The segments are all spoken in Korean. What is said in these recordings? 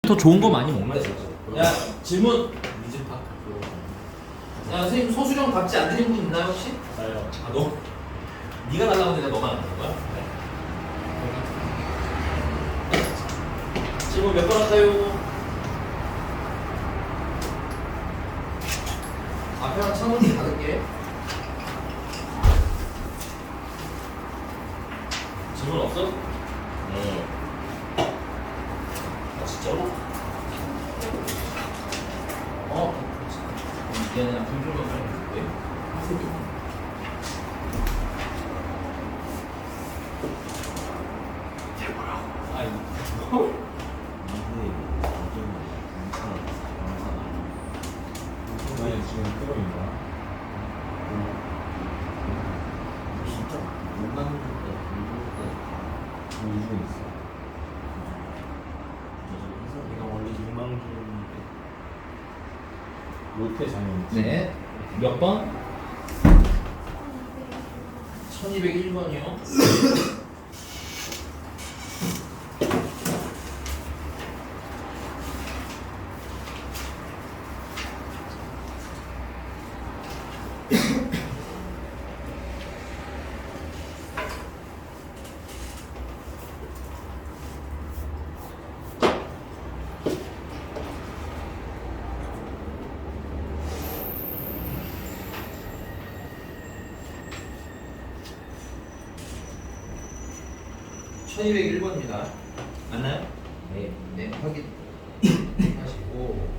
더 좋은 거 많이 먹는 거지. 야 질문. 야 선생님 소수령 답지 안 드린 분 있나요 혹시? 나요. 아 너? 네가 달라고 내가 너만 안 하는 거야? 질문 몇 번 할까요? 앞에랑 창문이 닫을게. 질문 없어? 네. 아 진짜로? 미안해 나 불조명 좀 해줄게. 아 이거 네, 지금 끄고 있는 거야. 진짜 못 나는 것도 우주 있어. 내가 원래 유망주인데 롯데 장면. 네. 몇 번? 1201번이요. (1201번입니다) 맞나요? 네. 네, 확인 하시고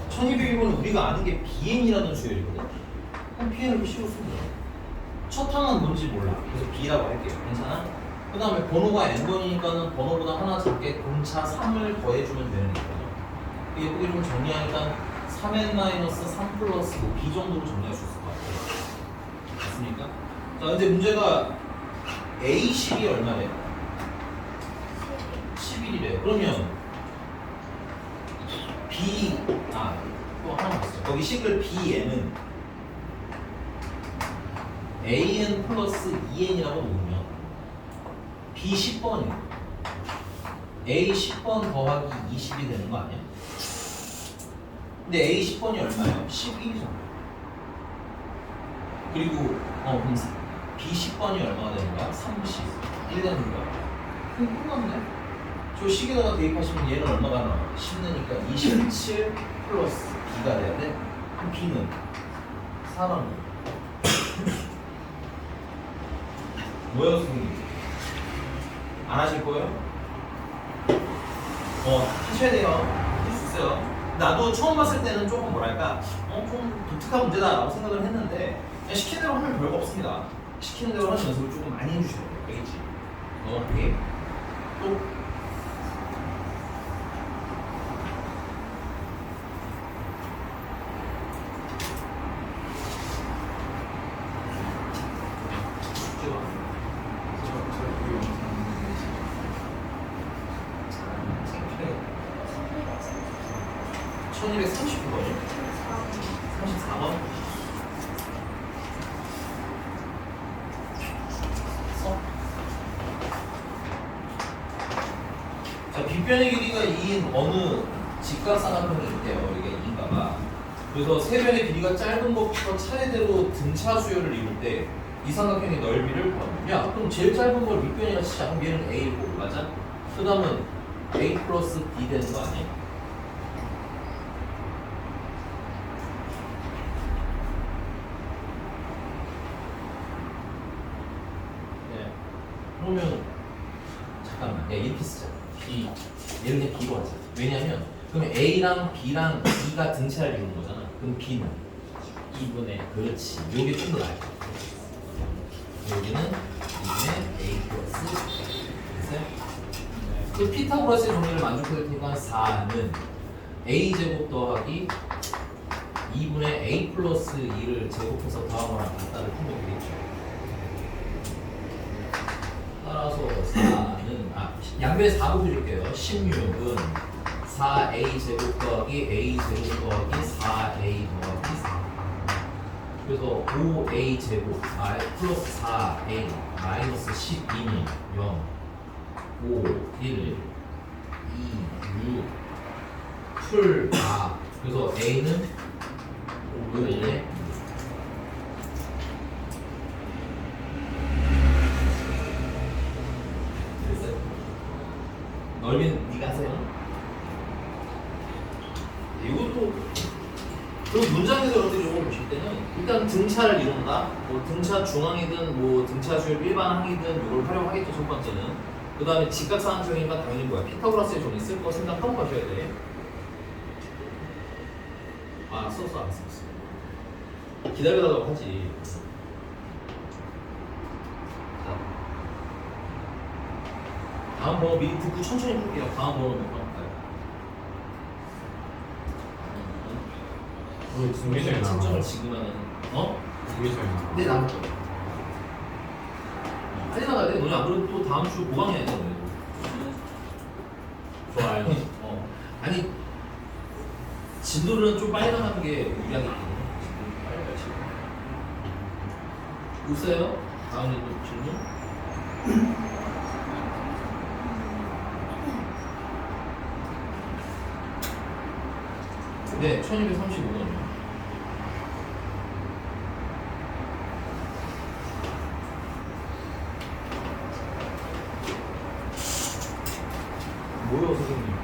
1201번은 우리가 아는 게 BN이라는 수열이거든. 그럼 BN을 씌워 쓰면 돼요. 첫 항은 뭔지 몰라. 그래서 B라고 할게요. 괜찮아? 그 다음에 번호가 N번이니까는 번호보다 하나 작게 공차 3을 더해주면 되는 거예요. 예쁘게 좀 정리하니까 3n-3 플러스 뭐 B 정도로 정리할 수 있을 것 같아요. 맞습니까? 자, 근데 문제가 A10이 얼마래요? 11이래요. 그러면 또 하나 있어요. 거기 식을 BN은 AN 플러스 2N이라고 놓으면 B 10번이에요. A 10번 더하기 20이 되는 거 아니야? 근데 A 10번이 얼마예요? 11이잖아. 그리고 그럼 B 10번이 얼마가 되는 거야? 30. 1 되는 거야. 그럼 끝났네. 저 식에다가 대입하시면 얘는 얼마가 나와? 10내니까 27 플러스 B가 돼야 돼. 그럼 B는 4라는 거야. 뭐예요, 선생님? 안 하실 거예요? 하셔야 돼요. 할 수 있어요. 나도 처음 봤을 때는 조금 뭐랄까, 좀 독특한 문제다라고 생각을 했는데, 그냥 시키는 대로 하면 별거 없습니다. 시키는 대로 하는 연습을 조금 많이 해주셔야 돼요. 알겠지? 오케이. 또 (1239번이요) 34번 자, 빗변의 길이가 2인 어느 직각삼각형이 있대요. 이게 2인가봐. 그래서 세 변의 길이가 짧은 것부터 차례대로 등차 수열을 이룰 때 이 삼각형의 넓이를 구하면, 야 그럼 제일 짧은 걸 밑변이라 치자. 그럼 얘는 A고 맞아? 그 다음은 A 플러스 B 되는 거 아니야? 네. 그러면 잠깐만, 이렇게 쓰자. B, 얘를 그냥 B로 하자. 왜냐면 그러면 A랑 B랑 E가 등차를 이루는 거잖아. 그럼 B는 2분의 그렇지. 요게 좀 더 나을 것 같아. 여기는 2분의 A 플러스 그 피타고라스의 정리를 만족해야 되니까 4는 A 제곱 더하기 2분의 A 플러스 2를 제곱해서 더한 거랑 같다를 풀면 되겠죠. 따라서 4는 양변에 4 곱해줄게요. 16은 4A 제곱 더하기 A 제곱 더하기 4A 더하기 4 그래서 5a 제곱 플러스 4a 마이너스 12는 0 5 1 2 6 풀 4 그래서 a는 5에 됐어요? 넓이는 네가 하세요. 이것도 그리고 문장에서 여러분들이 이걸 보실 때는 일단 등차를 이룬다. 뭐 등차 중앙이든 뭐 등차 수열 일반 항이든 이걸 활용하겠죠. 첫 번째는. 그 다음에 직각삼각형이니까 당연히 뭐야 피타고라스의 정리 쓸 거 생각하고 가셔야 돼. 아 썼어 안 썼어. 기다려달라고 하지. 자, 다음 번호 미리 듣고 천천히 풀게요. 다음 번호 몇 번 할까요? 준비점이 채점을 나와요. 지금 하는 어? 준비점이 나와요. 네 남을 거. 빨리 나가야 돼. 너네 안 그래도 또 다음 주 보강해야 돼. 너네도. 좋아요. 아니 진도는 좀 빨리 나가는 게 유리하겠거든. 진도 빨리 가시고. 웃어요? 다음 또 질문? 네, 1235원이요. 뭐요, 선생님?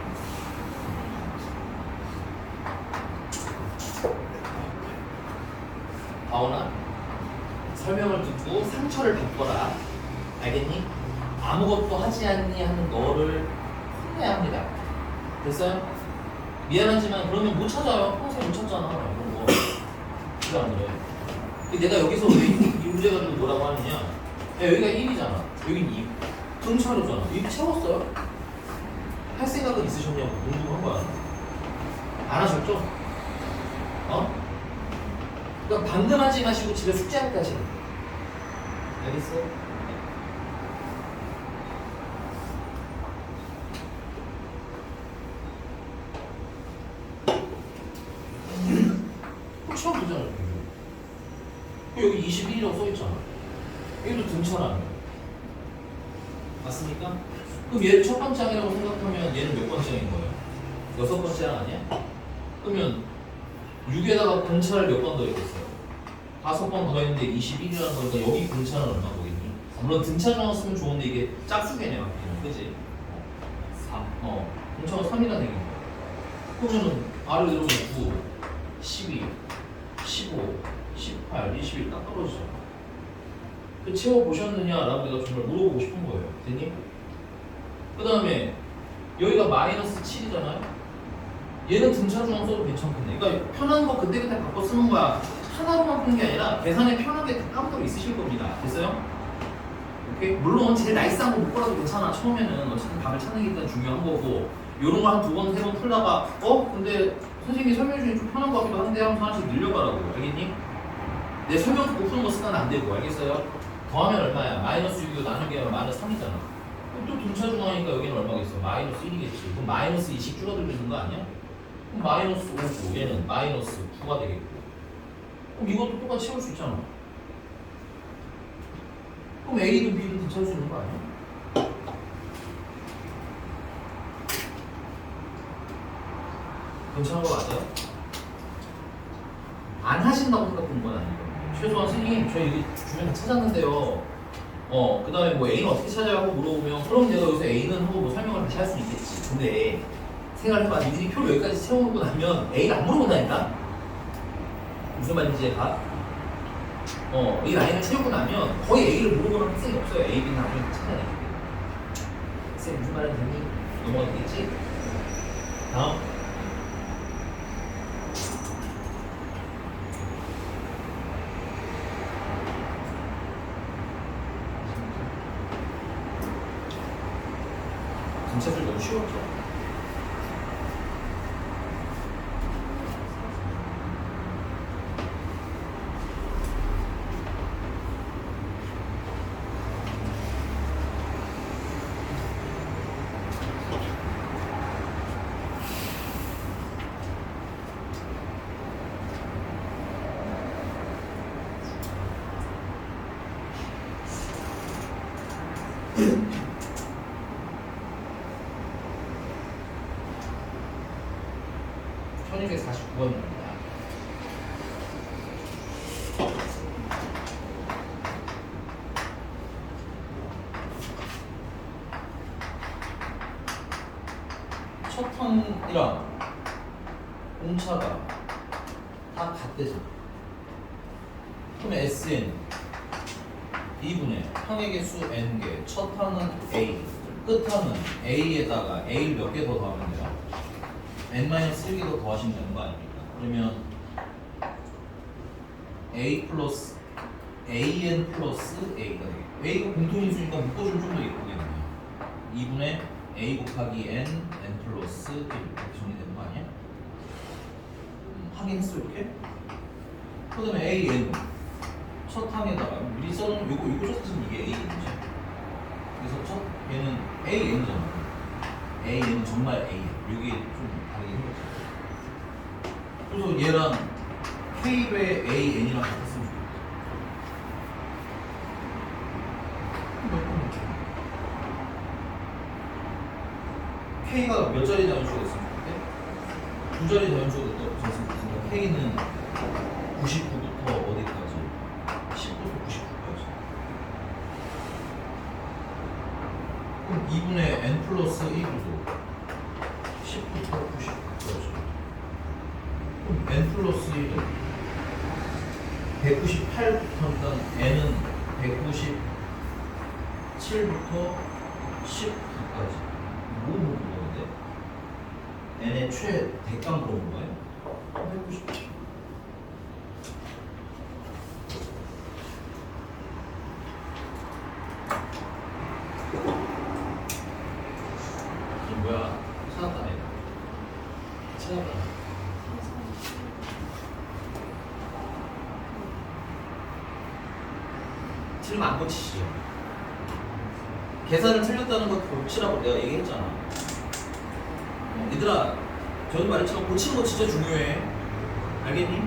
다원아, 설명을 듣고 상처를 받거라. 알겠니? 아무것도 하지 않니 하는 너를 혼내야 합니다. 됐어요? 미안하지만 그러면 못 찾아요. 평생 못 찾잖아. 이런 거. 그래 안 그래? 내가 여기서 왜 이 문제 가지고 뭐라고 하느냐? 야, 여기가 1이잖아. 여긴 2. 등차로잖아. 1 채웠어요? 할 생각은 있으셨냐고 궁금한 거야. 안 하셨죠? 어? 그러니까 방금 하지 마시고 집에 숙제할 때 하시는 거예요. 알겠어? 처음 보잖아. 여기 21이라고 써있잖아. 여기도 등차라는 거야. 맞습니까? 그럼 얘를 첫 번째 항이라고 생각하면 얘는 몇 번째 항인 거예요? 여섯 번째 항 아니야? 그러면 6에다가 공차를 몇 번 더했겠어요? 5번 더했는데 21이라는 거니까 여기 공차는 얼마 거겠니? 물론 등차만 쓰면 좋은데 이게 짝수개네 맞기는 그지? 3 공차가 3이라 되는 거야. 그러면은 R을 내려오면 9 12 15 18 21 딱 떨어지잖아. 그 채워보셨느냐라고 내가 정말 물어보고 싶은 거예요. 됐니? 그 다음에 여기가 마이너스 7이잖아요. 얘는 등차 중앙 써도 괜찮겠네. 그러니까 편한 거 그때그때 바꿔 쓰는 거야. 하나로만 푸는 게 아니라 계산에 편하게 다 까먹으로 있으실 겁니다. 됐어요? 오케이? 물론 제일 나이스한 거 못 보라도 괜찮아. 처음에는 어쨌든 답을 찾는 게 일단 중요한 거고 요런 거 한 두 번, 세 번 풀다가 근데 선생님이 설명 중에 좀 편한 거 같기도 한데 하면서 하나씩 늘려가라고. 알겠니? 내 설명 듣고 푸는 거 쓰면 안 되고 알겠어요? 더하면 얼마야? 마이너스 6이고 나누기 하면 마이너스 3이잖아. 그럼 또 등차 중앙이니까 여기는 얼마겠어? 마이너스 1이겠지. 그럼 마이너스 2씩 줄어들고 있는 거 아니야? 그럼 마이너스 5고 얘는 마이너스 9가 되겠고. 그럼 이것도 똑같이 채울 수 있잖아. 그럼 A든 B든 등차할 수 있는 거 아니야? 괜찮은 거 맞아요? 안 하신다고 생각하는 건 아니고 최소한 선생님 저희 여기 주변에 다 찾았는데요 그 다음에 뭐 A는 어떻게 찾아야 하고 물어보면 그럼 내가 여기서 A는 하고 뭐 설명을 다시 할 수 있겠지. 근데 생각해봐. 니들이 표를 여기까지 채워놓고 나면 A를 안 물어본다니까? 무슨 말인지 이해가? 이 라인을 채우고 나면 거의 A를 물어보는 학생이 없어요. A, B는 나중에 찾아내기 때문에. 쌤 무슨 말인지 넘어가 되겠지? 다음 등차들 너무 쉬웠죠? (1249번입니다) 첫 턴이랑 공차가 다 같대죠. 그럼 SN 2분의 항의 개수 N개, 첫 항은 A, 끝 항은 A에다가 A를 몇 개 더 더하면 돼요? N-1개 더 더하시면 되는 거 아닙니까? 그러면 A 플러스 AN 플러스 A가 되겠고, A가 공통인수니까 묶어주면 좀 더 예쁘겠네요. 2분의 A 곱하기 N, N 플러스 1 이렇게 정리되는 거 아니야? 하긴 했어 이렇게? 그 다음에 AN 첫 항에다가 미리 써놓은 요거 사실 이게 AN이죠. 그래서 첫 얘는 AN이잖아. AN은 정말 AN. 요게 좀 다르게 생겼죠. 그래서 얘랑 K배 AN이랑 같았으면 좋겠다. K가 몇 자리 자연수가 됐으면 좋겠대? 두 자리 자연수가 됐으면 좋겠으니까 K는 99부터 어디까지? 10부터 99까지. 그럼 2분의 N 플러스 1도 10부터 99까지. 그럼 N 플러스 1은 198부터니까 N은 197부터 10까지. 뭐 물어보는데? N의 최대값 물어본 거예요? 197. 뭐야? 찾았다 내가. 찾았다. 틀리면 안 고치시죠. 계산을 틀렸다는 거 고치라고 내가 얘기했잖아. 얘들아, 저는 말했지만 고치는 거 진짜 중요해. 알겠니?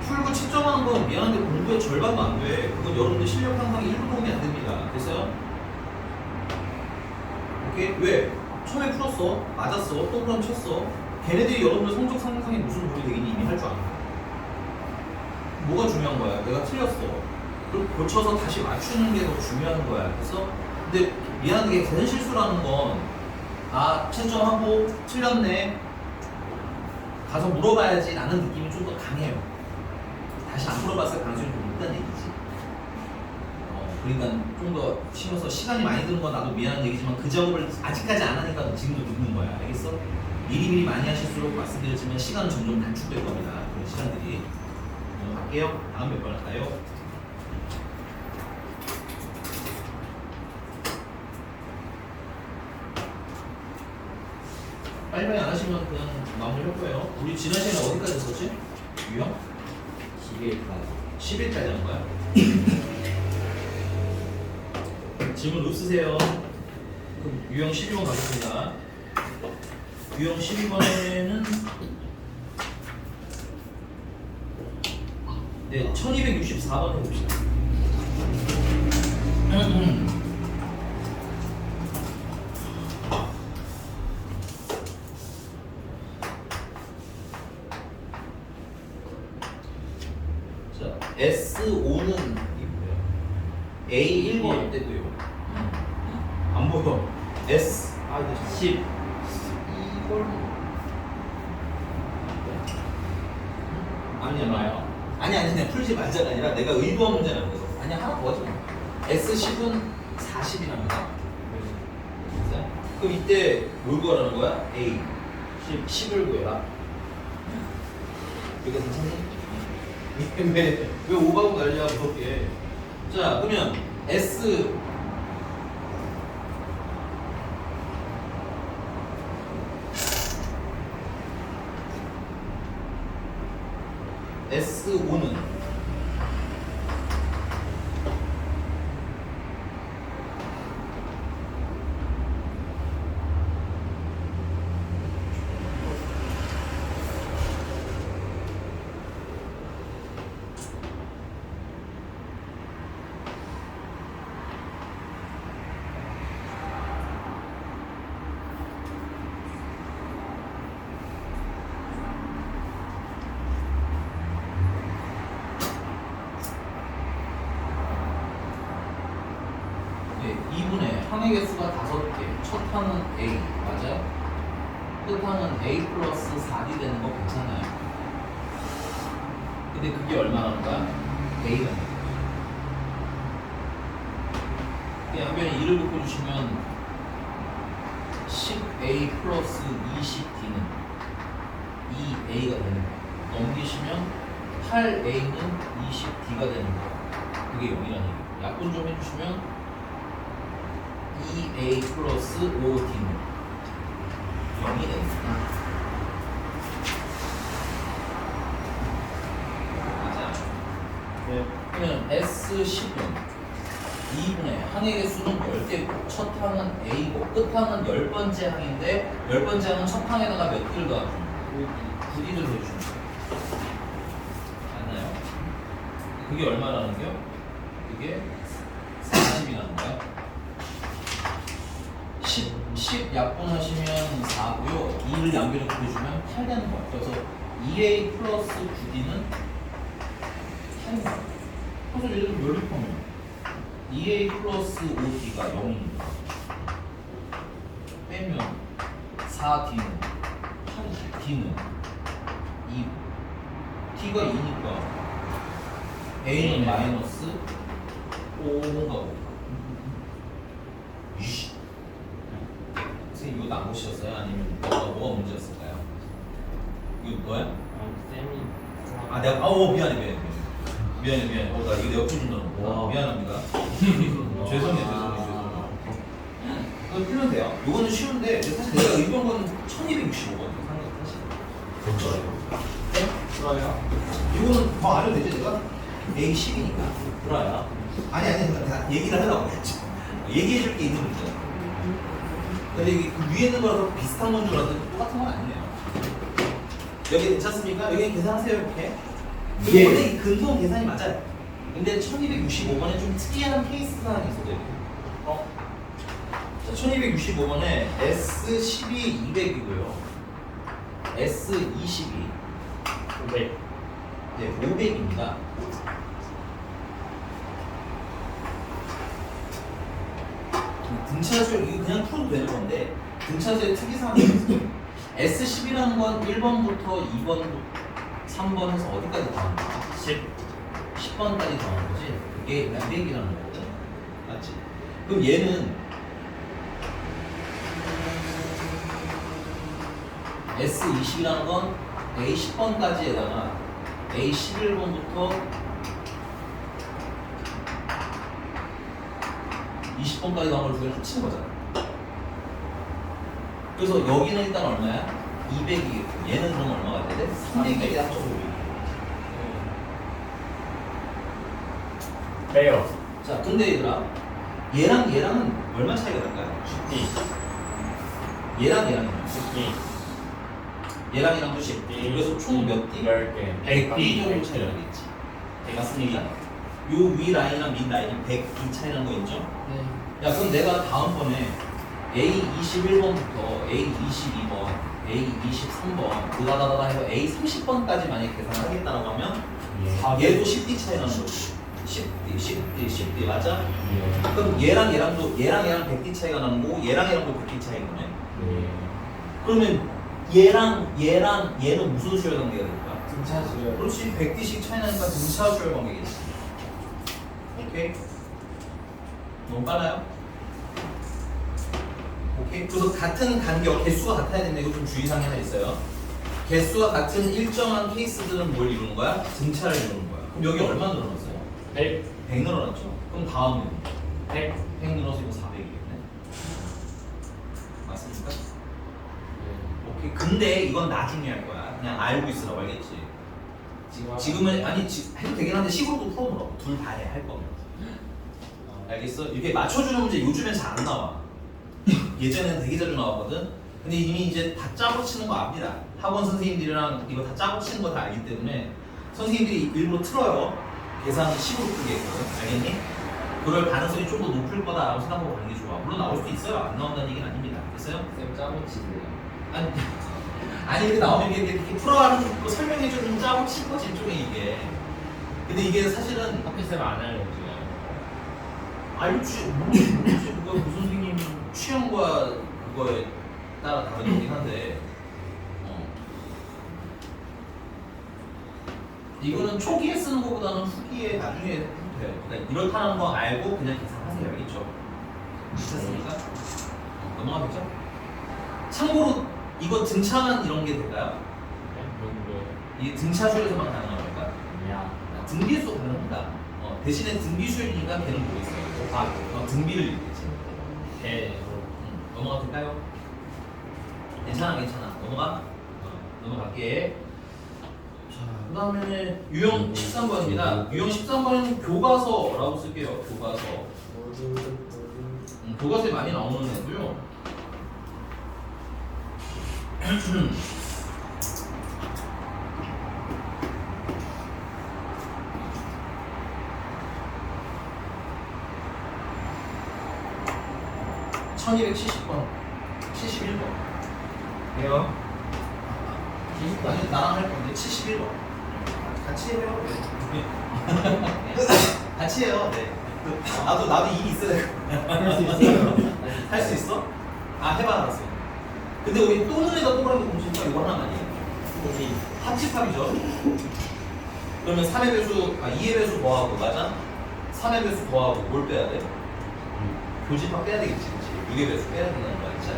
풀고 채점하는 건 미안한데 공부의 절반도 안 돼. 그건 여러분들 실력 향상에 1도 도움이 안 됩니다. 됐어요? 오케이? 왜? 처음에 풀었어. 맞았어. 동그라미 쳤어. 걔네들이 여러분들 성적 상승에 무슨 도움이 되겠니? 이미 할 줄 아는 거야. 뭐가 중요한 거야? 내가 틀렸어. 그걸 고쳐서 다시 맞추는 게 더 중요한 거야. 그래서 근데 미안하게 계산 실수라는 건 채점하고 틀렸네. 가서 물어봐야지 라는 느낌이 좀 더 강해요. 다시 안 물어봤을 가능성이 좀 있다는 얘기지. 그러니까 좀 더 신경써 시간이 많이 드는 건 나도 미안한 얘기지만 그 작업을 아직까지 안 하니까 지금도 늦는 거야. 알겠어? 미리미리 많이 하실수록 말씀드렸지만 시간은 점점 단축될 겁니다. 그런 시간들이. 갈게요. 다음 몇 번 할까요? 빨리빨리 안 하시면 그냥 마무리 할 거예요. 우리 지난 시간에 어디까지 했었지? 유형? 11까지. 10일까지 한 거야? 질문 없으세요? 그럼 유형 12번 가겠습니다. 유형 12번에는 네, 1264번 해봅시다. 자, S5는 A1번 때도요. 안 보여. S 10 이걸 아니야. 아니 그냥 풀지 말자가 아니라 내가 의도한 문제라는 거죠. 아니야 하나 더 하지 마. S10은 40이랍니다. 그럼 이때 뭘 구하라는 거야? A 10을 구해라. 이거 괜찮니? 왜 오가고 난리야 그렇게. 자 그러면 S5는 네, 2분의 항의 개수가 5개, 첫 항은 A, 맞아요? 끝 항은 A 플러스 4D 되는 거 괜찮아요? 근데 그게 얼마라는 거야? A라는 거야. 한 변에 2를 묶어주시면 10A 플러스 20D는 2A가 되는 거야. 넘기시면 8A는 20D가 되는 거야. 그게 0이라는 얘기야. 약분 좀 해주시면 2A 플러스 5D는 0이 됩니다. 맞아. 네. 그러면 S10은 2분의 항의 개수는 10개고 첫 항은 A고 끝 항은 10번째 항인데 10번째 항은 첫 항에다가 몇 D를 더하죠? 9D를 해주는 거예요. 맞나요? 그게 얼마라는 거요? 그게 40이라는 거야. 10 약분하시면 4고요. 2를 양변에 곱해주면 8 되는 거야. 그래서 2A 플러스 9D는 8인 거야. 그래서 예를 들면 연립하면 2A 플러스 5D가 0입니다. 빼면 4D는 8이지. D는 2. D가 2니까 A는 마이너스 5가 5. 선생님 이거 안 보셨어요? 아니면 뭐가 문제였을까요? 이거 뭐야? 쌤이 아 내가 미안해. 나 이거 역주준다는 거. 미안합니다. 죄송해요. 이거 풀면 돼요. 이거는 쉬운데 사실 내가 의도한 건 1265번 사실. 네? 좋아요. 이거는 더 알아도 되지 내가 A10이니까. 불어요. 아니 내가 얘기를 하려고 했지. 얘기해줄 게 있는 문제야. 근데 이게 그 위에 있는 거랑 비슷한 건 줄 알았는데 똑같은 건 아니네요. 여기 괜찮습니까? 여기 계산하세요 이렇게. 예. 원래 이 근본 계산이 맞아요. 근데 1265번에 좀 특이한 케이스 사항이 있어요. 자, 1265번에 S12 200이고요. S22 500. 네, 500입니다. 등차수열 이거 그냥 풀어도 되는 건데 등차수의 특이사항이 있어요. S10이라는 건 1번부터 2번, 3번 해서 어디까지 더하는 거야? 10번까지 더하는 거지. 그게 200이라는 거거든. 맞지? 그럼 얘는 S20이라는 건 A10번까지에다가 A11번부터 20번까지 나온 걸 두 개를 합친 거잖아. 그래서 여기는 일단 얼마야? 200이겠고 얘는 그럼 얼마가 돼야 돼? 300이 합쳐서 빼요. 자, 근데 얘들아 얘랑은 얼마 차이가 날까요? 10D. 얘랑은 10D. 얘랑이랑도 10D. 그래서 총 몇 D? 10개. 100D 정도 차이가 나겠지. 맞습니까? 요 위 라인이랑 밑 라인이 100D 차이 나는 거 있죠? 네. 야 그럼 내가 다음번에 A21번부터 A22번, A23번 그다다다 해서 A30번까지 만약에 계산을 하겠다라고 하면 얘도 10D 차이 나는 거지. 10D 맞아? 예. 그럼 얘랑 100D 차이가 나는 거고 얘랑도 100D 차이가 나네. 예. 그러면 얘는 무슨 수열 관계가 될까? 등차수요. 그렇지 100D씩 차이 나니까 등차 수열 관계겠지. 오케이? 너무 빨라요? 오케이? 그래서 같은 간격, 개수가 같아야 되는데 이거 좀 주의사항이 하나 있어요. 개수가 같은 일정한 케이스들은 뭘 이루는 거야? 등차를 이루는 거야. 그럼 여기 얼마 늘어났어요? 100. 100 늘어났죠? 그럼 다음은 100. 100 늘어서 이거 400이겠네. 맞습니까? 오케이. 근데 이건 나중에 할 거야. 그냥 알고 있으라고 알겠지? 지금은 아니 해도 되긴 한데 식으로도 풀어보라고. 둘 다 해 할 거면. 알겠어? 이렇게 맞춰주는 문제 요즘엔 잘 안 나와. 예전에는 되게 자주 나왔거든. 근데 이미 이제 다 짜고 치는 거 압니다. 학원 선생님들이랑 이거 다 짜고 치는 거 다 알기 때문에 선생님들이 일부러 틀어요. 계산 식으로 풀게 했거든. 알겠니? 그럴 가능성이 좀 더 높을 거다라고 생각하고 가는 게 좋아. 물론 나올 수도 있어요. 안 나온다는 얘기는 아닙니다. 됐어요? 쌤 짜고 치세요. 아니 이렇게 나오면 이렇게 풀어가는 거 설명해줘 좀 짜고 칠 거지 일종의 이게. 근데 이게 사실은 학교 쌤 안 알려줘요. 알지 모르지 그거 그 선생님 취향과 그거에 따라 다른 거긴 한데 이거는 초기에 쓰는 것보다는 후기에 나중에 해도 돼요. 그러니까 이렇다는 거 알고 그냥 계산하세요. 알겠죠? 됐습니까? 넘어가면 되죠? 참고로 이거 등차만 이런 게 될까요? 이 등차수에서만 가능한 걸까? 야. 등비수 가능합니다. 대신에 등비수이니까 걔는 모르겠어요. 등비를 읽겠지. 배. 넘어가도 될까요? 괜찮아. 넘어가. 넘어갈게. 자, 그 다음에 유형 13번입니다. 유형 13번은 교과서라고 쓸게요. 교과서. 교과서에 많이 나오는 애고요. (1270번) 71번. 왜요? 아니 나랑 할 건데 71번. 같이 해요. 네. 같이 해요. 네. 나도 일이 있어야 돼. 할 수 있어요. 할 수 있어? 아 해봐 알았어. 근데 우리 또는 애가 또라는 공식과 이거 하나만이에요. 우리 합집합이죠. 그러면 3의 배수, 2의 배수 더하고 맞아? 3의 배수 더하고 뭘 빼야 돼? 교집합 빼야 되겠지, 그치? 6의 배수 빼야 된다는 거 알지?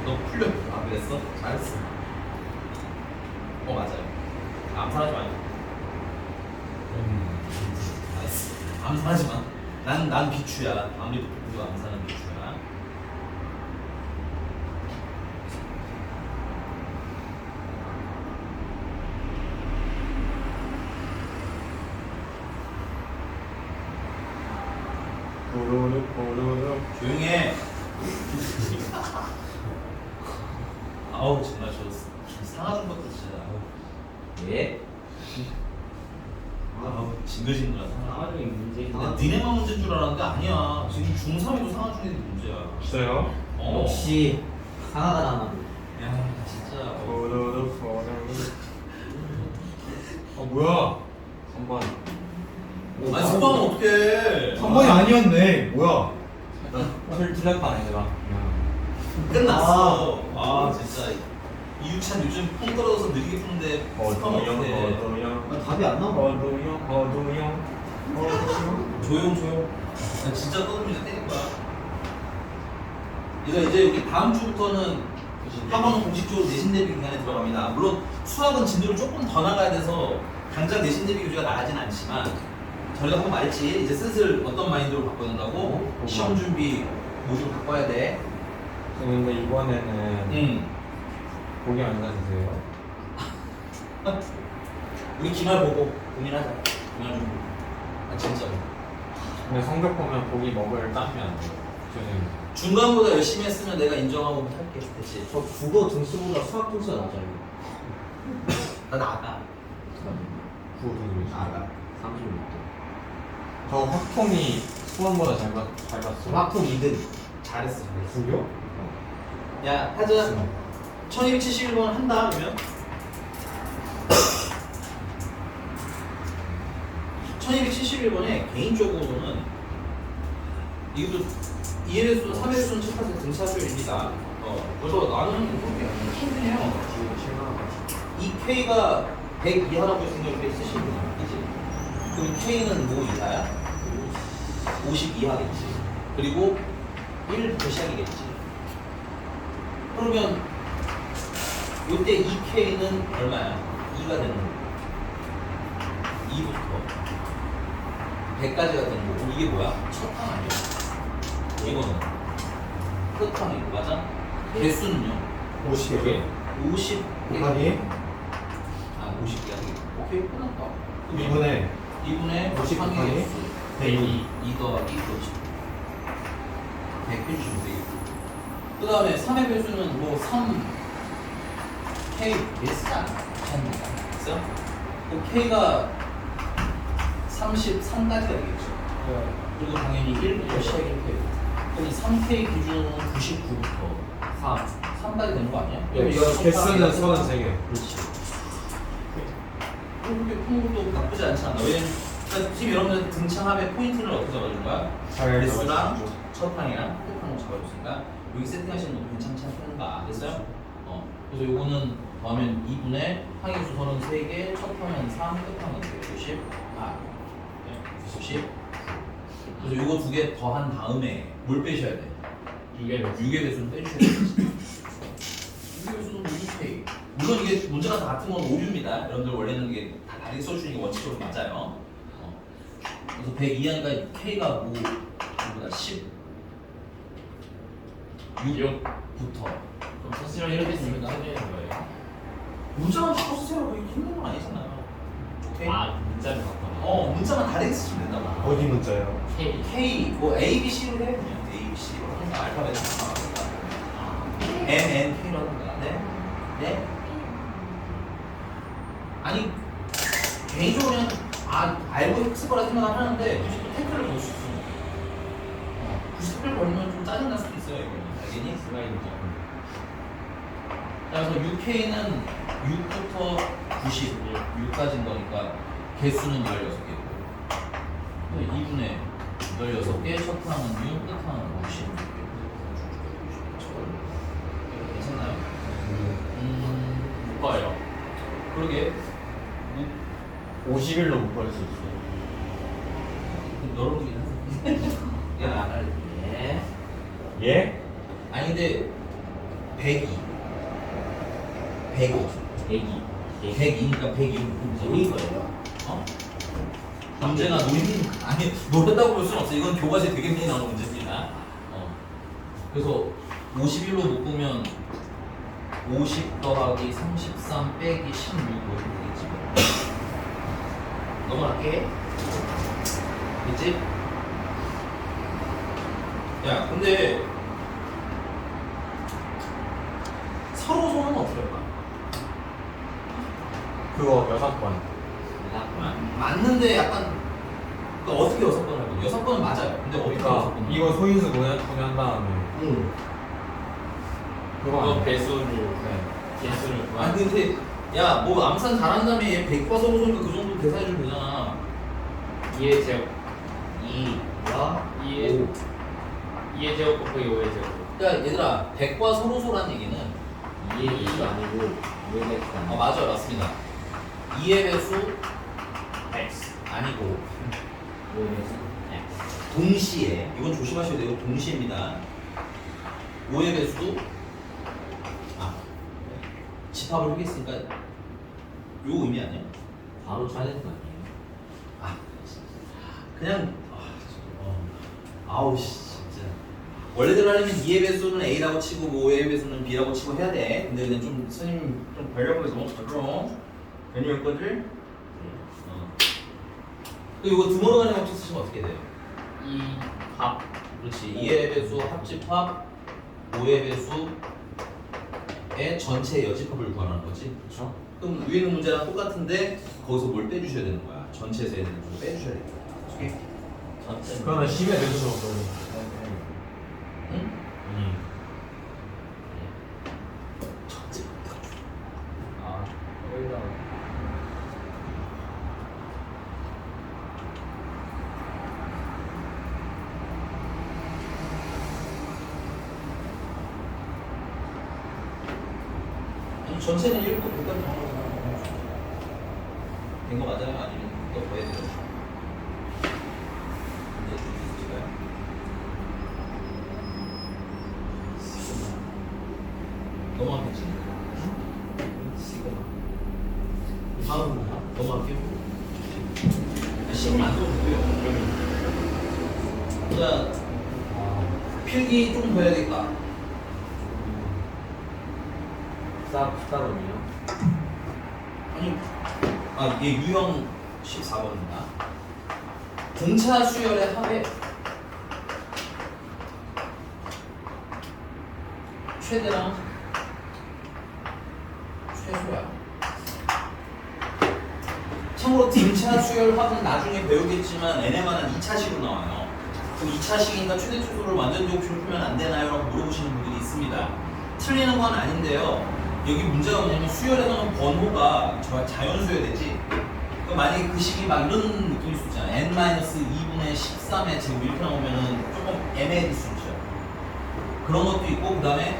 너 풀려. 그랬어? 잘했어. 맞아요. 암살하지 마요. 알았어. 암살하지 마. 난 비추야. 아무리 높고 암살은 비추야. 보로로. 조용히 해. 아우 정말 저 상하준 것도 진짜. 예. 아우 징글징글한 상하. 상하중이 문제인데. 니네만 문제인 줄 알았는데 아니야. 지금 중3에도 상하준 애들이 문제야. 있어요? 역시 상하가 나나. 야 진짜. 보로로. 뭐야? 3번. 아니 속방은 어떡해. 3번이 아니었네. 뭐야? 틀렸다네 내가. 끝났어. 진짜 이유찬 요즘 폰 떨어져서 느리게 푸는데 속방은 어떡해. 답이 안 나와. 조용. 나 진짜 떠들면서 때릴 거야. 이제 우리 다음 주부터는 학원은 공식적으로 내신 대비 기간에 들어갑니다. 물론 수학은 진도를 조금 더 나가야 돼서 당장 내신 대비 교재가 나가진 않지만 저희가 한번 말했지. 이제 슬슬 어떤 마인드로 바꿔야 된다고? 시험 준비 모듈 바꿔야 돼. 근데 이번에는 보기 안 가주세요. 우리 기말 보고 고민하자. 기말 좀 보고. 진짜로. 근데 성적 보면 보기 먹을 땀이 안 돼요. 선생님. 중간보다 열심히 했으면 내가 인정하고 할게. 됐지? 저 국어 등수보다 수학 등수가 낮아요. 나 나가. 나가. 36등. 저 확통이 수원보다 잘 봤어. 화풍 2등. 잘했어. 중요? 야, 하자. 1271번 한다, 그러면? 1271번에 개인적으로는 이것도 2회수, 3회수는 칠판에서 등차수율입니다. 그래서 나는 그렇게 충분해요. 이 K가 100 이하라고 생각을 쓰시는 분이지. 그럼 K는 뭐 이하야? 50 이하겠지. 그리고 1부터 시작이겠지. 그러면 이때 이 K는 얼마야? 2가 되는 거고 2부터 100까지가 되는 거고 이게 뭐야? 첫 항 아니야? 이거는 끝항이고 맞아? 개수는요? 50개. 50 곱하기 50개야. 오케이 끝났다. 2분의 2분의 50 3의 곱하기 개수 102. 2 더하기 50 100 해주시면 되겠고 그 다음에 3의 배수는 뭐 3 K 몇이잖아 그래서 그 K가 33까지가 되겠죠. 그리고 당연히 1부터 시작이 이렇게 그럼 3K 기준으로는 99부터 3까지 되는 거 아니야? 개수는 33개. 그렇지. 이게 풍부도 나쁘지 않지 않나? 왜냐면 그러니까 지금 여러분들 등차합의 포인트를 어떻게 잡아준 거야? 잘 개수랑 잡아주죠. 첫항이랑 끝항을 잡아줬으니까 여기 세팅하시는 것도 괜찮지 않겠는가? 됐어요? 그래서 요거는 더하면 2분의 항의 수 33개, 첫항은 3, 끝항은 190, 90. 그래서 요거 두 개 더한 다음에 뭘 빼셔야 돼? 6의 배수. 6의 배수는 빼주셔야 돼요. 6의 배수는 5K. 물론 이게 문제가 다 같은 건 오류입니다. 여러분들 원래는 이게 다 다르게 써주는 게 원칙적으로 맞아요. 그래서 102하니까 K가 뭐보다 10 6부터 그럼 사실은 이렇게 쓰면 되는 거예요. 문자만 바꿔 쓰세요. 그게 힘든 건 아니잖아요. 오케이? 아, 문자를 바꿔. 문자만 다르게 쓰시면 된다고. 어디 문자예요? K. K 뭐 A, B, C로 해 그냥 A, B, C로 하든가 알파벳으로 하든가 M, N, K로 하든가 네? 네? 아니 개인적으로 그냥 알고 했을 거라 생각을 하는데 굳이 또 태클을 걸 수 있어. 굳이 태클 걸면 좀 짜증날 수도 있어요 이거는. 알겠니? 슬라이드죠. 자, 그래서 6K는 6부터 96까지인 거니까 개수는 16개고 2분의 16개, 첫 항은 6, 끝 항은 50 괜찮나요? 묶어요. 그러게 50일로 묶을 수 있어요. 널어보긴 하세요. 야, 안 할래. 예? 아니 근데 102 105 애기. 102니까 102는 노린 거예요. 문제가 아니 노렸다고 볼 수는 없어. 이건 교과서에 되게 많이 나오는 문제입니다. 그래서 51로 묶으면 50 더하기 33 빼기 16 이렇게 되겠지. 넘어갈게. 됐지? 야, 근데 서로소는 어떻게 할까? 그거 6번. 맞는데 약간 그러니까 어떻게 6번 할 거야? 6번은 맞아요. 근데 어떻게 그러니까 6번? 이거 소인수 보낸 다음에 응. 그거 배수를 네. 개수를 아니 근데 야 뭐 암산 잘한 다음에 얘 100과 서로소니까 그 정도 계산해주면 되잖아. 2의 제곱 2와 2의 제곱 곱하기 5의 제곱 야 얘들아 100과 서로소라는 얘기는 2의 배수가 아니고 5의 배수가 맞아요 맞습니다. 2의 배수 X 아니고 5의 배수 X 동시에 이건 조심하셔야 돼요. 동시에입니다. 5의 배수도 집합을 하겠으니까 요 의미 아니야? 바로 쳐야 되는 거 아니에요? 그냥 아우 씨 진짜 원래대로 하려면 2의 배수는 A라고 치고 5의 배수는 B라고 치고 해야 돼. 근데 그냥 좀 선생님 좀 벌려보면서 너무 더러워. 괜히 할 거들. 그 이거 드모로 가는 법칙 쓰시면 어떻게 돼요? 이 합 그렇지. 2의 배수 합집합 5의 배수의 전체 여집합을 구하는 거지. 그렇죠? 그럼 위에 있는 문제랑 똑같은데 거기서 뭘 빼주셔야 되는 거야. 전체에서 얘네를 좀 빼주셔야 되는 거야. 오케이? 전체 그러면 10의 배수로 써요. 응? 전체. 아 여기다 아니 전체는 1부터 9까지 된거 맞아요? 아니면 또 더 해야 돼요? 문제 있으실까요? 넘어가겠지? 다음 넘어갈게요. 시험 안 들어볼게요. 자, 필기 조금 더 해야겠다. 스타로미요 아니, 이게 유형 14번입니다. 등차 수열의 합의 최대랑 최소야. 참고로 등차 수열 합은 나중에 배우겠지만 n에만한 2차식으로 나와요. 그 2차식이니까 최대 최소를 완전히 옵션을 풀면 안 되나요? 라고 물어보시는 분들이 있습니다. 틀리는 건 아닌데요. 여기 문제가 뭐냐면 수열에서는 번호가 자연수여되지. 그럼 만약에 그 식이 막 이런 또 있을 수 있잖아. n-2분의 13의 제곱 이렇게 나오면은 조금 애매해질 수 있죠. 그런 것도 있고 그 다음에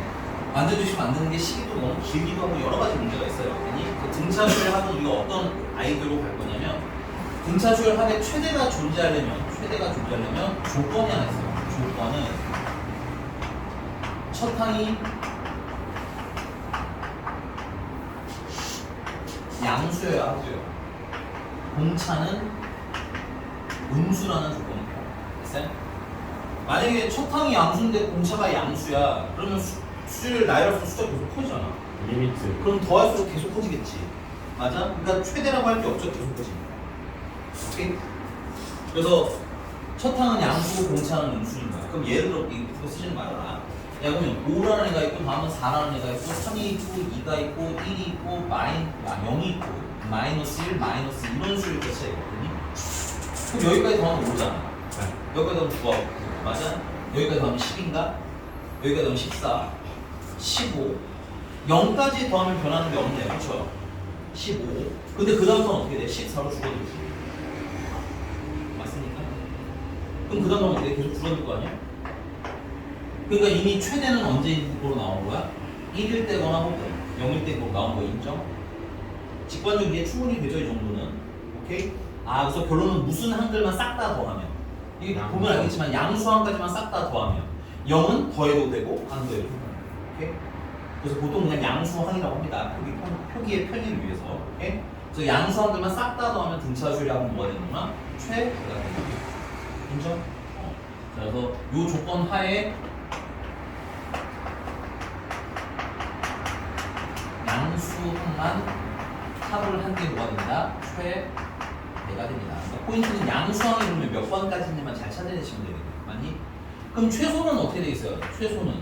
만져주시면 안 되는 게 시기도 너무 길기도 하고 여러 가지 문제가 있어요. 아니 그 등차수열 합은 우리가 어떤 아이디어로 갈 거냐면 등차수열 합의 최대가 존재하려면 조건이 하나 있어요. 조건은 첫 항이 양수여야 하고요. 공차는 음수라는 조건입니다. 됐어요? 만약에 첫 항이 양수인데 공차가 양수야. 그러면 수를 나열해서 숫자 계속 커지잖아. 리미트. 그럼 더할수록 계속 커지겠지. 맞아? 그러니까 최대라고 할 게 없죠. 계속 커집니다. 오케이? 그래서 첫 항은 양수고 공차는 음수인 거야. 그럼 예를 들어 이거 쓰지는 말아라. 야 그러면 5라는 애가 있고 다음은 4라는 애가 있고 3이 있고 2가 있고 1이 있고 0이 있고 마이너스 1, 마이너스 이런 수를 겹쳐야 되거든요. 그럼 여기까지 더하면 5잖아. 여기까지 더하면 9하고 맞아? 여기까지 더하면 10인가? 여기까지 더하면 14, 15 0까지 더하면 변하는 게 없네요. 그렇죠? 15 근데 그 다음부터는 어떻게 돼? 14로 줄어들지 맞습니까? 그럼 그 다음부터는 어떻게 돼? 계속 줄어들 거 아니야? 그러니까 이미 최대는 언제로 나온 거야? 1일 때거나 혹은 0일 때로 나온 거 인정? 직관적 이해 충분히 되죠 이 정도는. 오케이? 아 그래서 결론은 무슨 한글만 싹 다 더하면 이게 양수. 보면 알겠지만 양수항까지만 싹 다 더하면 0은 더해도 되고 안 더해도 되고. 오케이? 그래서 보통 그냥 양수항이라고 합니다. 표기의 편의를 위해서. 오케이? 그래서 양수항들만 싹 다 더하면 등차수열이 하면 뭐가 되는구나? 최대가 되는 거야. 인정? 자, 그래서 이 조건 하에 양수항만 합을 한 개 뭐가 된다? 최대가 됩니다. 그러니까 포인트는 양수항이 그러면 몇 번까지인지만 잘 찾아내시면 되거든요. 많이? 그럼 최소는 어떻게 돼 있어요? 최소는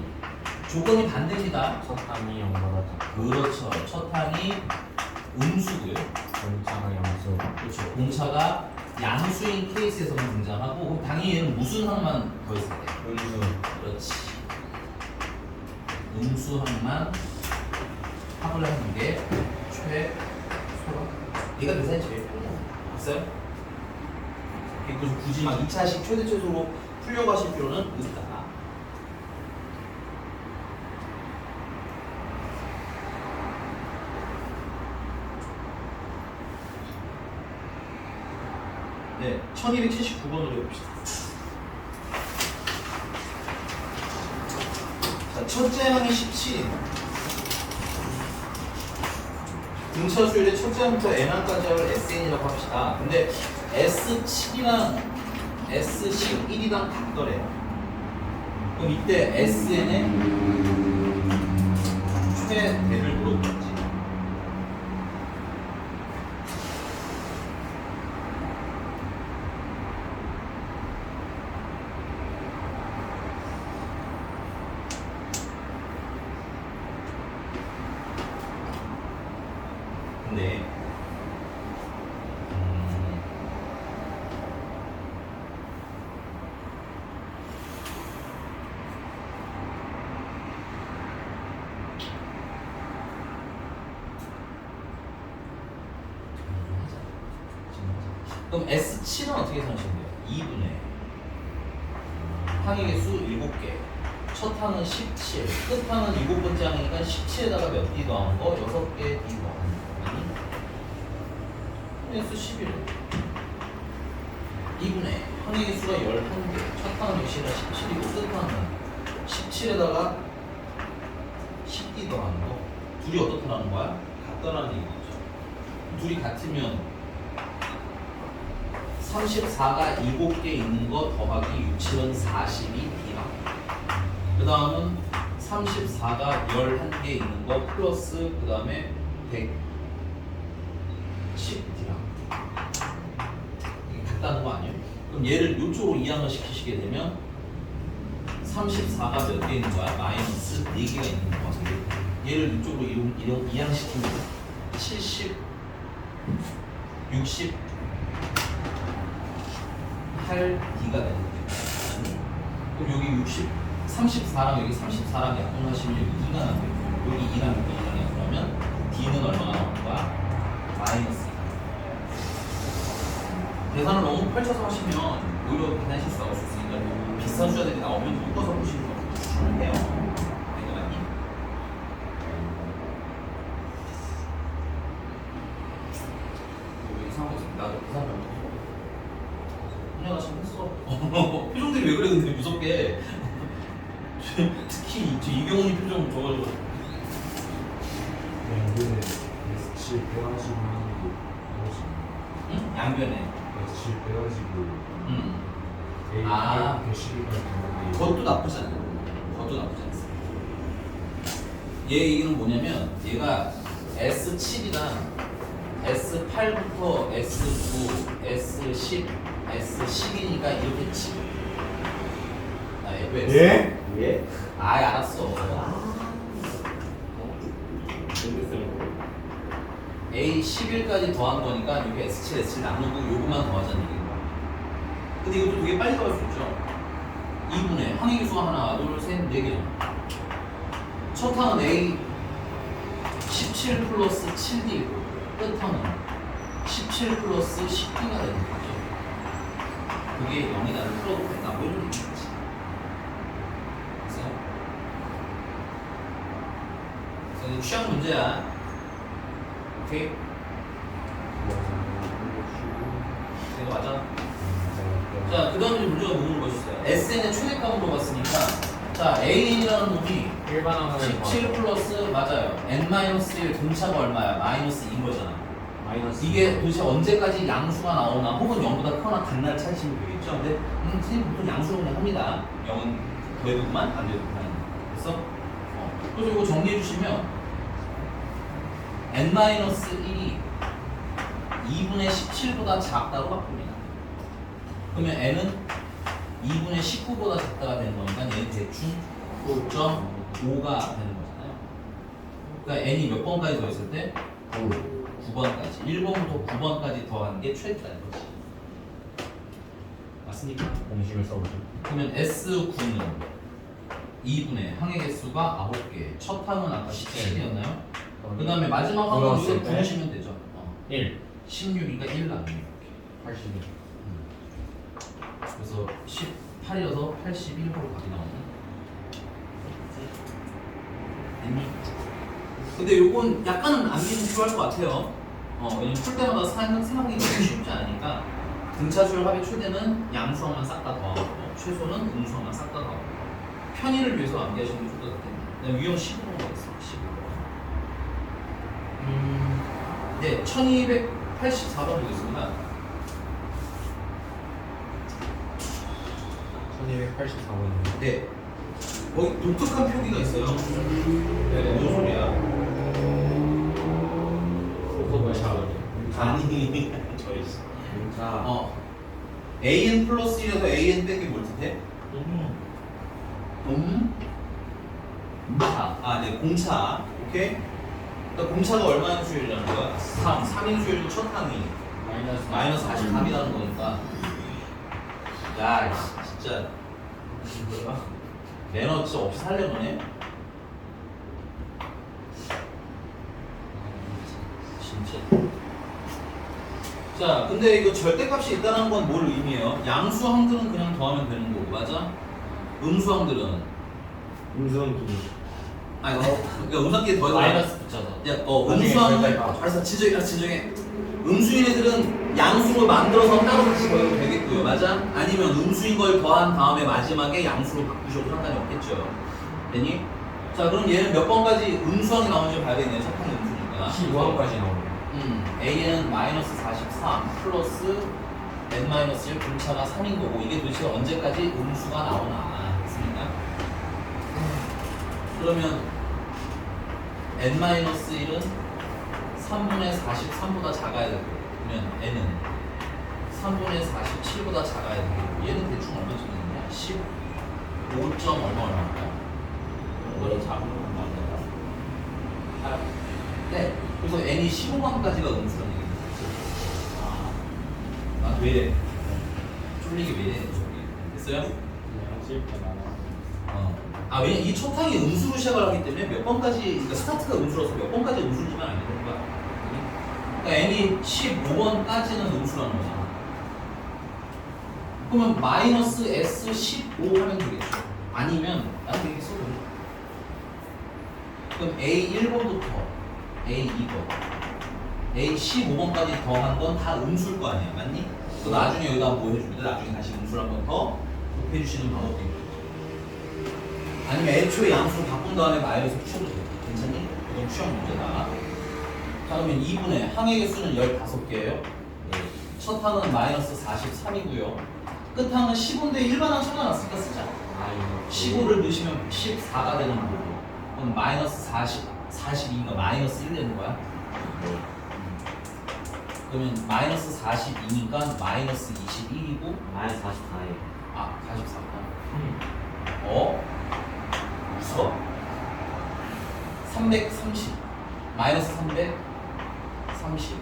조건이 반대입니다. 첫 항이 0보다 작고 그렇죠. 첫 항이 음수고요. 공차가 양수. 그렇죠. 공차가 양수인 케이스에서만 등장하고 그럼 당연히 얘는 무슨 항만 더했을 때? 음수. 그렇지. 음수항만 합을 하는 게 최소라. 얘가 계산이 제일 편해요. 봤어요? 그래서 굳이 막 2차식 최대 최소로 풀려고 하실 필요는 없다. 네, 1279번으로 해봅시다. 자, 첫째 항이 17입니다. 등차수열의 첫째 항부터 n항까지 합을 SN이라고 합시다. 근데 S7이랑 S11이랑 같더래요. 그럼 이때 SN의 최대를 물어보겠지. 근데 그럼 S7은 어떻게 생각하시면 돼요? 2분의 항의 개수 7개 첫 항은 17 끝항은 7번째 항이니까 17에다가 몇 D 더한 거? 6개 D 더한 거 아니? S11 2분의 항의 개수가 11개 첫 항은 몇이나 17이고 끝항은 17에다가 10D 더한 거 둘이 어떻다라는 거야? 같다라는 얘기죠. 둘이 같으면 34가 7개 있는 거 더하기 6, 7은 42D랑 그 다음은 34가 11개 있는 거 플러스 그 다음에 110D랑 이게 같다는 거 아니에요? 그럼 얘를 이쪽으로 이항을 시키시게 되면 34가 몇 개 있는 거야? 마이너스 4개가 있는 거 같은데 얘를 이쪽으로 이항시키면 70, 60 8D가 되는 거예요. 그럼 여기 60, 34랑 여기 34랑 약분하시면 여기 2가 나와요. 여기 2랑 여기 2랑 약분하면 D는 얼마나 나오는 거야? 마이너스 2. 계산을 너무 펼쳐서 하시면 오히려 계산 실수가 없을 수 있으니까 비슷한 숫자들이 나오면 묶어서 보시는 거 추천을 해요. 알겠니? 왜 이상한 거 있어? 나도 계산 좀 해줘. 그냥 잘했어. 표정들이 왜 그래 근데 무섭게. 특히 저 이경훈이 표정 저거 양변에 S7 빼가지고 하는 거 응? 양변에. S7 빼가지고 응. A 아. 111까지 되는데 그것도 나쁘지 않아요. 그것도 나쁘지 않습니다. 얘 얘기는 뭐냐면 얘가 S7이랑 S8부터 S9, S10, S10이니까 이렇게 치. 아, FS. 예? 예? 아이 알았어. A11까지 더한 거니까 이게 S7, S7 나누고 요거만 더하자는 얘기인 거야. 근데 이것도 되게 빨리 더할 수 있죠. 2분의 항해기수가 하나, 둘, 셋, 4개잖아. 첫 항은 A 17 플러스 7D이고 끝 항은 17 플러스 10D가 되는 거죠. 그게 0이다를 풀어도 된다. 뭐 이런 얘기겠지. 그래서 취향 문제야. 오케이? 이거 맞아? 자, 그 다음에 문제가 뭐 물어보셨어요? SN의 최대값을 물어봤으니까 자, AN이라는 놈이 일반항을 17 플러스 맞아요. N-1 등차가 얼마야? 마이너스 2인 거잖아. 마이너스 이게 도대체 언제까지 양수가 나오나 혹은 0보다 크거나 같나를 찾으시면 되겠죠. 근데 선생님 보통 양수로 그냥 합니다. 0은 더해두고만 안 더해두고만. 그래서 그래서 이거 정리해 주시면 N-1이 2분의 17보다 작다고 바꿉니다. 그러면 N은 2분의 19보다 작다가 되는 거니까 얘는 대충 9.5가 되는 거잖아요. 그러니까 N이 몇 번까지 더했을 때? 9번까지. 1번부터 9번까지 더한 게 최대라는 거지. 맞습니까? 공식을 써보죠. 그러면 S9는 2분의 항의 개수가 9개. 첫 항은 아까 17이었나요? 그 다음에 마지막 항은 돌아왔을 여기서 때? 구하시면 되죠. 1 16이니까 1 나누면 81 그래서 18이어서 81호로 각이 나오는. 됐니? 근데 요건 약간은 암기는 필요할 것 같아요. 왜냐면 풀 때마다 생각이 너무 쉽지 않으니까 등차수열 합의 최대는 양수항만 싹 다 더하고 최소는 음수항만 싹 다 더하고 편의를 위해서 암기하시는 게 좋을 것 같아요. 그다음 유형 15로 가겠습니다. 15로. 네, 1284번 보겠습니다. 1284번이요. 네. 거기 독특한 표기가 있어요. 네. 무슨 소리야? 아니, 저희 자 AN 플러스 1에서 AN 빼기 뭘 뜻해? 공차. 네, 공차. 오케이? 그러니까 공차가 얼마나 수율이라는 거야? 3. 3인 수율도 첫 항이 마이너스 43이라는 거니까. 야, 진짜. 매너 진짜 없이 살려보네? 진짜. 자, 근데 이거 절대값이 있다는 건 뭘 의미해요? 양수항들은 그냥 더하면 되는 거고, 맞아? 음수항들은 음수한 기 그러니까 음수항끼리 더해서 마이너스 붙여서. 야, 음수항은 알았어, 진정해. 음수인 애들은 양수로 만들어서 따로 다시 더해도 되겠고요, 맞아? 아니면 음수인 걸 더한 다음에 마지막에 양수로 바꾸셔도 상관이 없겠죠. 됐니? 자, 그럼 얘는 몇 번까지 음수항이 나오는지 봐야 되겠네, 첫 번째 음수니까. 15항까지 나오네요. A는 마이너스 43 플러스 N-1 분차가 3인 거고 이게 도대체 언제까지 음수가 나오나 했습니까? 그러면 N-1은 3분의 43보다 작아야 되고 그러면 N은 3분의 47보다 작아야 되고 얘는 대충 얼마쯤 되느냐? 15점 얼마일까요? 원래 작은 건 맞아요. 네. 그래서 n이 15번까지가 음수라는 얘기죠. 왜? 쫄리게 왜? 됐어요? 왜냐면 이 첫 항이 음수로 시작을 하기 때문에 몇 번까지, 그러니까 스타트가 음수라서 몇 번까지 음수인지만 알면 되는 거야. 그러니까 n이 15번까지는 음수라는 거잖아. 그러면 마이너스 S15 하면 되겠죠. 아니면 나는 되게 써도 돼. 그럼 A1번부터 A2번, A15번까지 더한 건 다 음수일 거 아니야, 맞니? 또 나중에 여기다 뭐 해줍니다. 나중에 다시 음수를 한 번 더 곱해주시는 방법도 있고. 아니면 애초에 양수를 바꾼 다음에 마이너스 붙여도 돼. 괜찮니? 이건 취향 문제다. 자, 그러면 2분의 항의 개수는 15개예요. 첫 항은 마이너스 43이고요. 끝 항은 15인데 일반항 쳐놔놨으니까 쓰자. 15를 넣으시면 14가 되는 거고, 그럼 마이너스 42인가 마이너스 1 되는 거야. 그러면 마이너스 42니까 마이너스 21이고, 마이너스 44예요. 아 44가 웃어. 330 마이너스 330.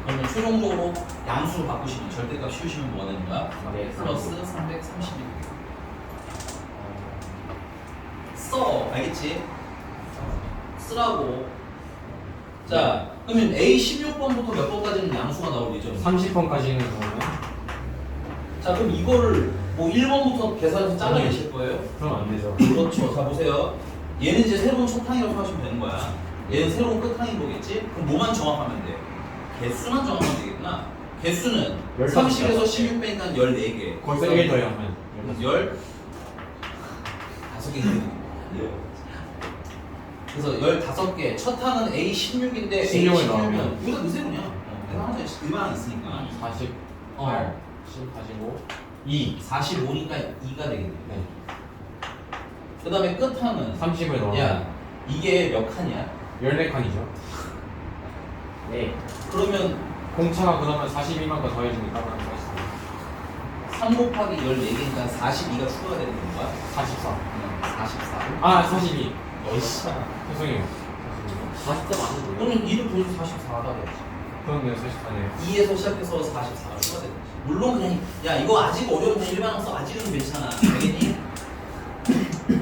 그러면 최종적으로 양수로 바꾸시면 절대값 씌우시면 뭐가 되는 거야? 플러스 331. 써, 알겠지? 쓰라고. 자, 그러면 A16번부터 몇 번까지는 양수가 나올 예정이야? 30번까지는 그러면? 자, 그럼 이거를 뭐 1번부터 계산해서 잘라내실 거예요? 그럼 안 되죠. 그렇죠. 자, 보세요. 얘는 이제 새로운 첫 항이라고 생각하시면 되는 거야. 얘는 새로운 끝 항인 거겠지? 그럼 뭐만 정확하면 돼? 개수만 정확하면 되겠구나. 개수는 30에서 16 빼니까 14개. 거기서 1 더하면 15개. 그래서 15개. 첫 항은 A16인데 16을 A16이면 넣으면 여기다 넣으세요 그냥. 내가 하나 일반항 있으니까. 48, 어. 45, 2 45니까 2가 되겠네. 네. 그 다음에 끝 항은 30을 넣으면 야, 이게 몇 칸이야? 14칸이죠. 네. 그러면 공차가 그러면 42만 거 더해주니까 3 곱하기 14개니까 42가 추가가 되는 건가? 44. 44. 아 42. 어이씨. 죄송해요. 40점 아닌데요? 그러면 2를 더해서 44가 되지. 그렇네요. 44네요. 2에서 시작해서 44가 추가가 되지. 물론 그냥 야 이거 아직 어려운 그냥 일반항 써. 아직은 괜찮아. 알겠니?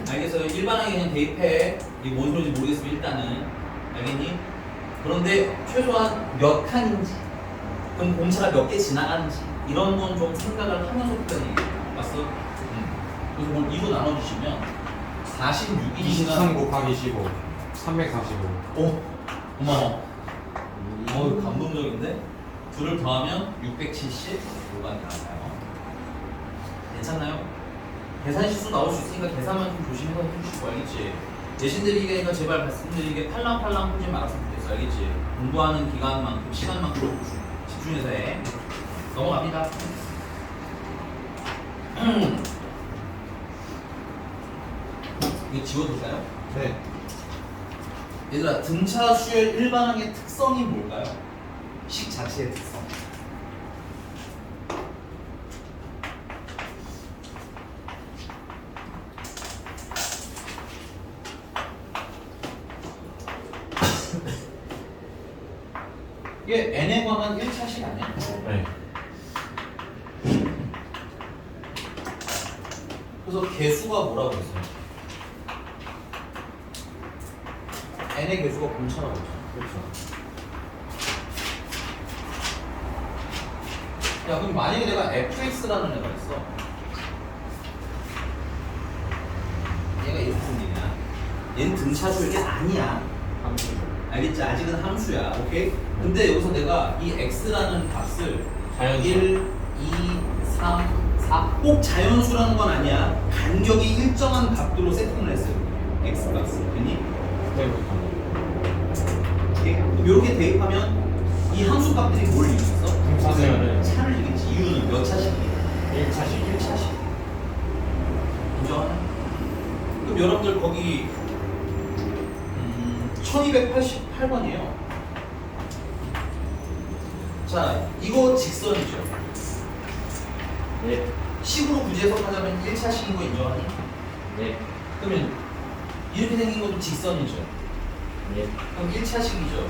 알겠어요. 일반항에 그냥 대입해. 이게 뭔 소리인지 모르겠으면 일단은 알겠니? 그런데 최소한 몇 칸인지, 그럼 공차가 몇 개 지나가는지 이런 건 좀 생각을 하면서부터 얘기해. 봤어? 그래서 뭘 2로 나눠주시면 46이니까 23 곱하기 15. 345. 오, 고마워. 감동적인데? 둘을 더하면 675가 나와요. 괜찮나요? 계산 실수 나올 수 있으니까 계산만 좀 조심해서 해주시고 알겠지? 내신드리기니까 제발 말씀드리게 팔랑팔랑 하지 말았으면 좋겠어. 알겠지? 공부하는 기간만큼 시간만큼 집중해서 해. 넘어갑니다. 이거 지워둘까요? 네. 얘들아, 등차 수열 일반항의 특성이 뭘까요? 식 자체의 특성. 이게 n에 관한 1차식 아니야? 네. 그래서 개수가 뭐라고 했어요? n의 개수가 공차라고 했죠. 그렇죠. 야, 그럼 만약에 내가 fx라는 애가 있어. 얘가 이렇게 생기냐? 얘는 등차수일 게 아니야. 함수죠. 알겠지? 아직은 함수야. 오케이? 근데 여기서 내가 이 x라는 값을 자연수. 1, 2, 3, 4 꼭 자연수라는 건 아니야. 간격이 일정한 값들로 세팅을 했어요. x 값을. 됐니? 그때부터. 오케이? 그럼 이렇게 대입하면 이 함수 값들이 뭘 이루겠어? 등차수열을 차를 이루겠지. 이유는 몇 차식이야? 1차식. 1차식. 인정하나? 그럼 여러분들 거기 1288번이에요. 자, 이거 직선이죠. 네. 식으로 굳이 해석하자면 1차식인 거 인정하니? 네. 그러면 이렇게 생긴 것도 직선이죠. 네. 그럼 1차식이죠.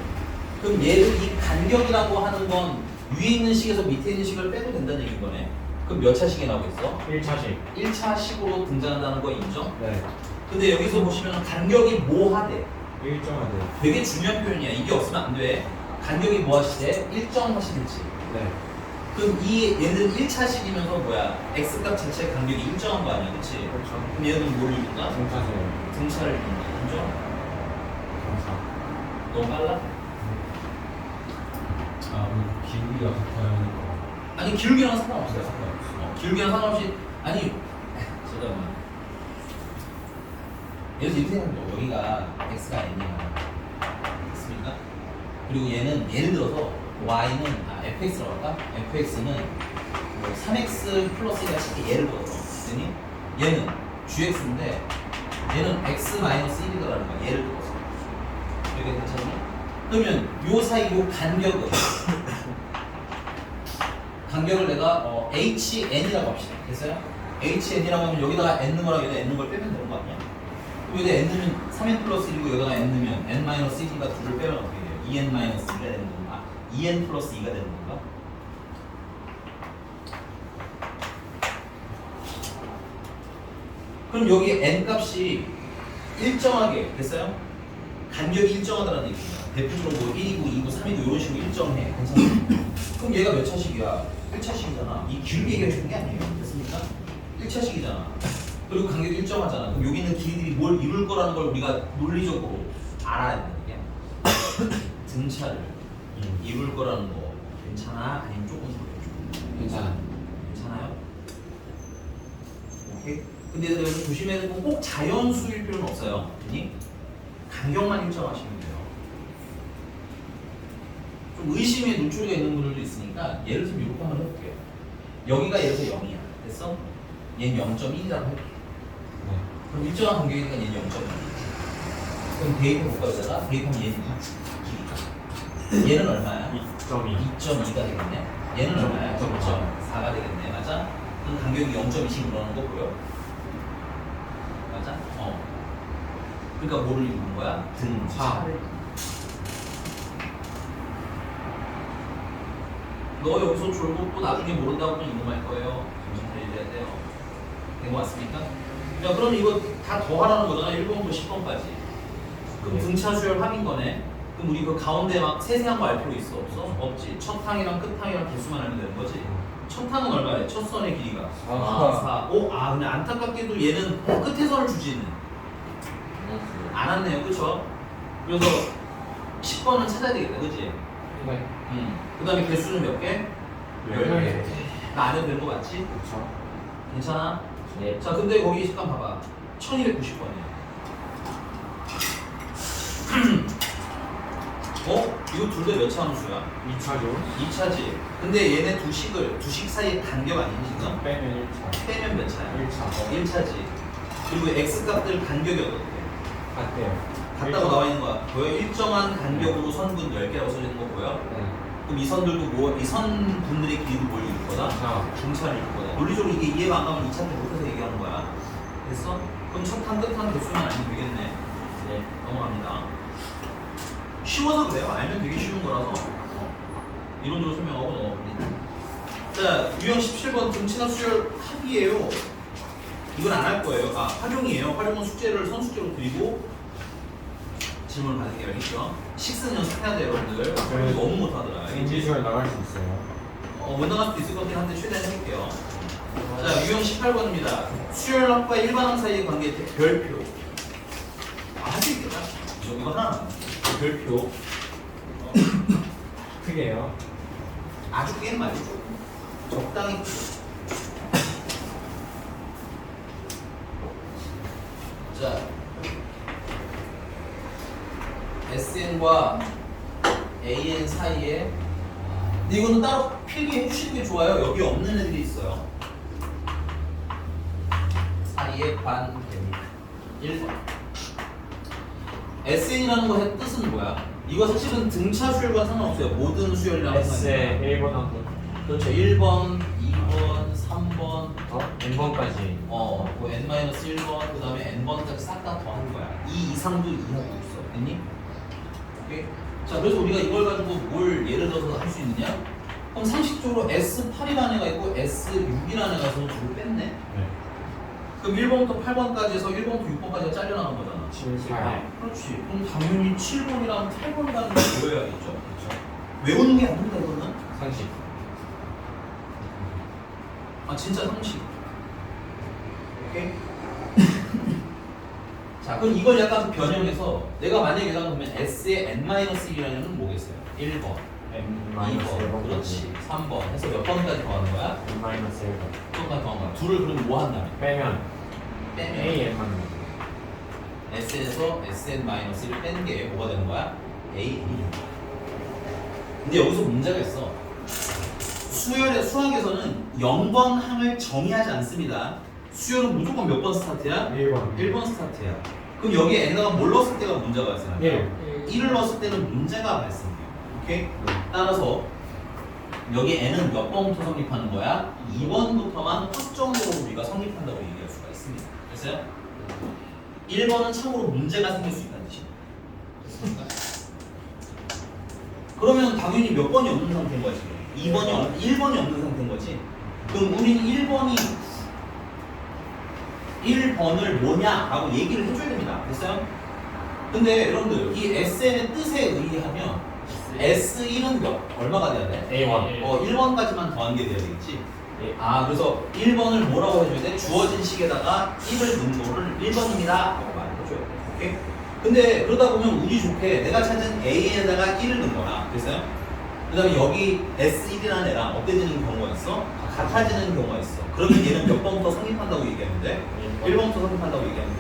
그럼 얘를 이 간격이라고 하는 건 위에 있는 식에서 밑에 있는 식을 빼도 된다는 얘기인 거네. 그럼 몇 차식이 나오겠어? 1차식. 1차식으로 등장한다는 거 인정? 네. 근데 여기서 보시면 간격이 뭐하대? 일정하대. 되게 중요한 표현이야. 이게 없으면 안 돼. 간격이 뭐하시대? 일정하시든지. 네. 그럼 얘는 1차식이면서 뭐야? x값 자체 간격이 일정한 거 아니야, 그렇지? 그렇죠. 그럼 얘는 뭘 이룬다? 등차세요. 등차를 이룬다, 인정? 등차. 너무 빨라? 아, 기울기가 같아야 하니까. 아니 기울기랑 상관없어요. 상관없어. 기울기랑 상관없이 아니 잠깐만. 예를 들어 이렇게 생각해요. 여기가 x가 n이야. 됐습니까? 그리고 얘는 예를 들어서 y는 fx라고 할까? fx는 뭐 3x 플러스 1가 쉽게 예를 들어서 그랬더니 얘는 gx인데 얘는 x 마이너스 1이더라는 거야. 예를 들어서 이렇게 괜찮니? 그러면 요 사이 요 간격을 내가 HN이라고 합시다. 됐어요? HN이라고 하면 여기다가 N 거랑 여기다 N 걸 빼면 되는 거 아니야? 그럼 여기다 N 넣으면 3N 플러스 1이고 여기다가 N 넣으면 N 마이너스 1이가 2를 빼면 어떻게 돼요? 2N 마이너스 2가 되는 건가? 2N 플러스 2가 되는 건가? 그럼 여기 N 값이 일정하게 됐어요? 간격이 일정하다는 얘기입니다. 대표적으로 뭐 1이고 2고 3이고 이런 식으로 일정해. 괜찮아요? 그럼 얘가 몇 차식이야? 1차식이잖아. 이 길게 얘기해주는 게 아니에요. 됐습니까? 1차식이잖아. 그리고 간격이 일정하잖아. 그럼 여기 있는 길이들이 뭘 이룰 거라는 걸 우리가 논리적으로 알아야 되는 게 등차를 이룰 거라는 거 괜찮아? 아니면 조금 더 괜찮아. 괜찮아요? 오케이? 근데 여기서 조심해야 되는 건 꼭 자연수일 필요는 없어요. 아니? 간격만 일정하시면 돼요. 좀 의심의 눈초리가 있는 분들도 있으니까 예를 들면 이렇게 한번 해볼게요. 여기가 예를 들어 0이야. 됐어? 얘는 0.1이라고 할게. 그럼 일정한 간격이니까 얘는 0.1. 그럼 대입해볼까 여기다가? 대입하면 얘는 2. 얘는 얼마야? 2.2. 2.2가 되겠네. 얘는 얼마야? 0.4가 되겠네. 맞아? 그럼 간격이 0.2씩 늘어나는 거 보여? 맞아? 그러니까 뭐를 이루는 거야? 등차를. 너 여기서 졸고 또 나중에 모른다고 하면 이놈할 거예요. 정신 차려야 돼요. 된 거 맞습니까? 자, 그럼 이거 다 더하라는 거잖아. 1번부터 10번까지. 그럼 등차 수열 합인 거네. 그럼 우리 그 가운데 막 세세한 거 알 필요 있어? 없어? 없지. 첫 항이랑 끝 항이랑 개수만 알면 되는 거지. 첫 항은 얼마야? 첫 선의 길이가 4. 근데 안타깝게도 얘는 끝에 선을 주지는 안 왔네요. 그쵸? 그래서 10번은 찾아야 되겠다. 그치? 네. 그 다음에 개수는 몇 개? 10개. 나 안 해도 되는 거 맞지? 그렇죠. 괜찮아? 네. 자, 근데 거기 잠깐 봐봐. 1290번이야. 이거 둘 다 몇 차 함수야? 2차죠. 2차지. 근데 얘네 두식 사이의 간격 아니니 지금? 빼면 1차. 빼면 몇 차야? 1차. 1차지. 그리고 x 값들 간격이 어떻게? 같대요. 같다고 나와 있는 거야. 보여? 일정한 간격으로 선분 10개라고 써있는 거 보여? 네. 그럼 이 선들도 뭐, 이 선분들의 길이도 뭘 이룰 거다? 자, 중차를 이룰 거다. 논리적으로 이게 이해가 안 가면 2차 때 못해서 얘기하는 거야. 됐어? 그럼 첫 항, 끝 항 개수만 알면 되겠네. 네. 넘어갑니다. 쉬워서 그래요. 알면 되게 쉬운 거라서. 이론적으로 설명하고 넘어갑니다. 자, 유형 17번 등치나 수열 합이에요. 이건 안 할 거예요. 활용이에요. 활용은 숙제를 선숙제로 드리고 질문을 받을게요. 알겠죠? 식스 연습해야 돼요, 여러분들. 네. 너무 못하더라. 알겠지? 인지시간 나갈 수 있어요. 못 나갈 수도 있을 것 같긴 한데 최대한 해볼게요. 자, 유형 18번입니다. 수열합과 일반항 사이의 관계 별표. 할 수 있겠다. 이거 하나. 별표. 크게요. 아주 크게는 말이죠. 적당히 크게. 자, SN과 AN 사이에 근데 이거는 따로 필기해 주시는 게 좋아요. 여기 없는 애들이 있어요. 사이에 관계입니다. 1번. SN이라는 거의 뜻은 뭐야? 이거 사실은 등차 수열과 상관없어요. 모든 수열이랑 S의 1번 한 번. 그렇죠. 1번, 2번, 3번, N번까지. 그 n-1번, 그 다음에 n번까지 싹 다 더한 거야. 이 이상도 이하도 있어. 됐니? 오케이? 자, 그래서 우리가 이걸 가지고 뭘 예를 들어서 할 수 있느냐? 그럼 상식적으로 S8이라는 애가 있고 S6이라는 애가 있어서 둘을 뺐네? 네. 그럼 1번부터 8번까지 해서 1번부터 6번까지가 잘려나간 거잖아. 7, 8. 그렇지. 그럼 당연히 7번이랑 8번이라는 걸 보여야겠죠. 그렇죠. 외우는 게 아닙니다, 이거는. 상식. 진짜 상식. 오케이? 자, 그럼 이걸 약간 변형해서 내가 만약에 여기다 보면 S의 n-1이라는 건 뭐겠어요? 1번, N-1번 2번, 그렇지, 3번 해서 몇 번까지 더하는 거야? N-1 몇 번까지 더하는 거야? 둘을 그럼 뭐 한다면? 빼면 빼면 AN만 S에서 Sn-1을 빼는 게 뭐가 되는 거야? An이 되는 거야. 근데 여기서 문제가 있어. 수학에서는 0번 항을 정의하지 않습니다. 수열은 무조건 몇 번 스타트야? 1번 1번 스타트야. 그럼 여기에 n에다가 뭘 넣었을 때가 문제가 발생해요? 1을 넣었을 때는 문제가 발생해요. 오케이? 따라서 여기 n은 몇 번부터 성립하는 거야? 2번부터만 확정적으로 우리가 성립한다고 얘기할 수가 있습니다. 됐어요? 1번은 참고로 문제가 생길 수 있다는 뜻이에요. 됐습니까? 그러면 당연히 몇 번이 없는 상태인 거야 지금. 1번이 없는 상태인 거지. 그럼 우리는 1번을 뭐냐라고 얘기를 해줘야 됩니다. 됐어요? 근데 여러분들 이 SN의 뜻에 의하면 S1은 얼마가 돼야 돼? A1 1번까지만 더한 게 돼야 되겠지. 그래서 1번을 뭐라고 해줘야 돼? 주어진 식에다가 1을 넣은 거를 1번입니다 라고 말을 해줘야 돼. 오케이? 근데 그러다 보면 운이 좋게 내가 찾은 A에다가 1을 넣은 거야. 됐어요? 그 다음에 여기 S1이라는 애랑 어때지는 경우가 있어? 같아지는 경우가 있어. 그러면 얘는 몇 번부터 성립한다고 얘기하는데 1번부터 성립한다고 얘기하는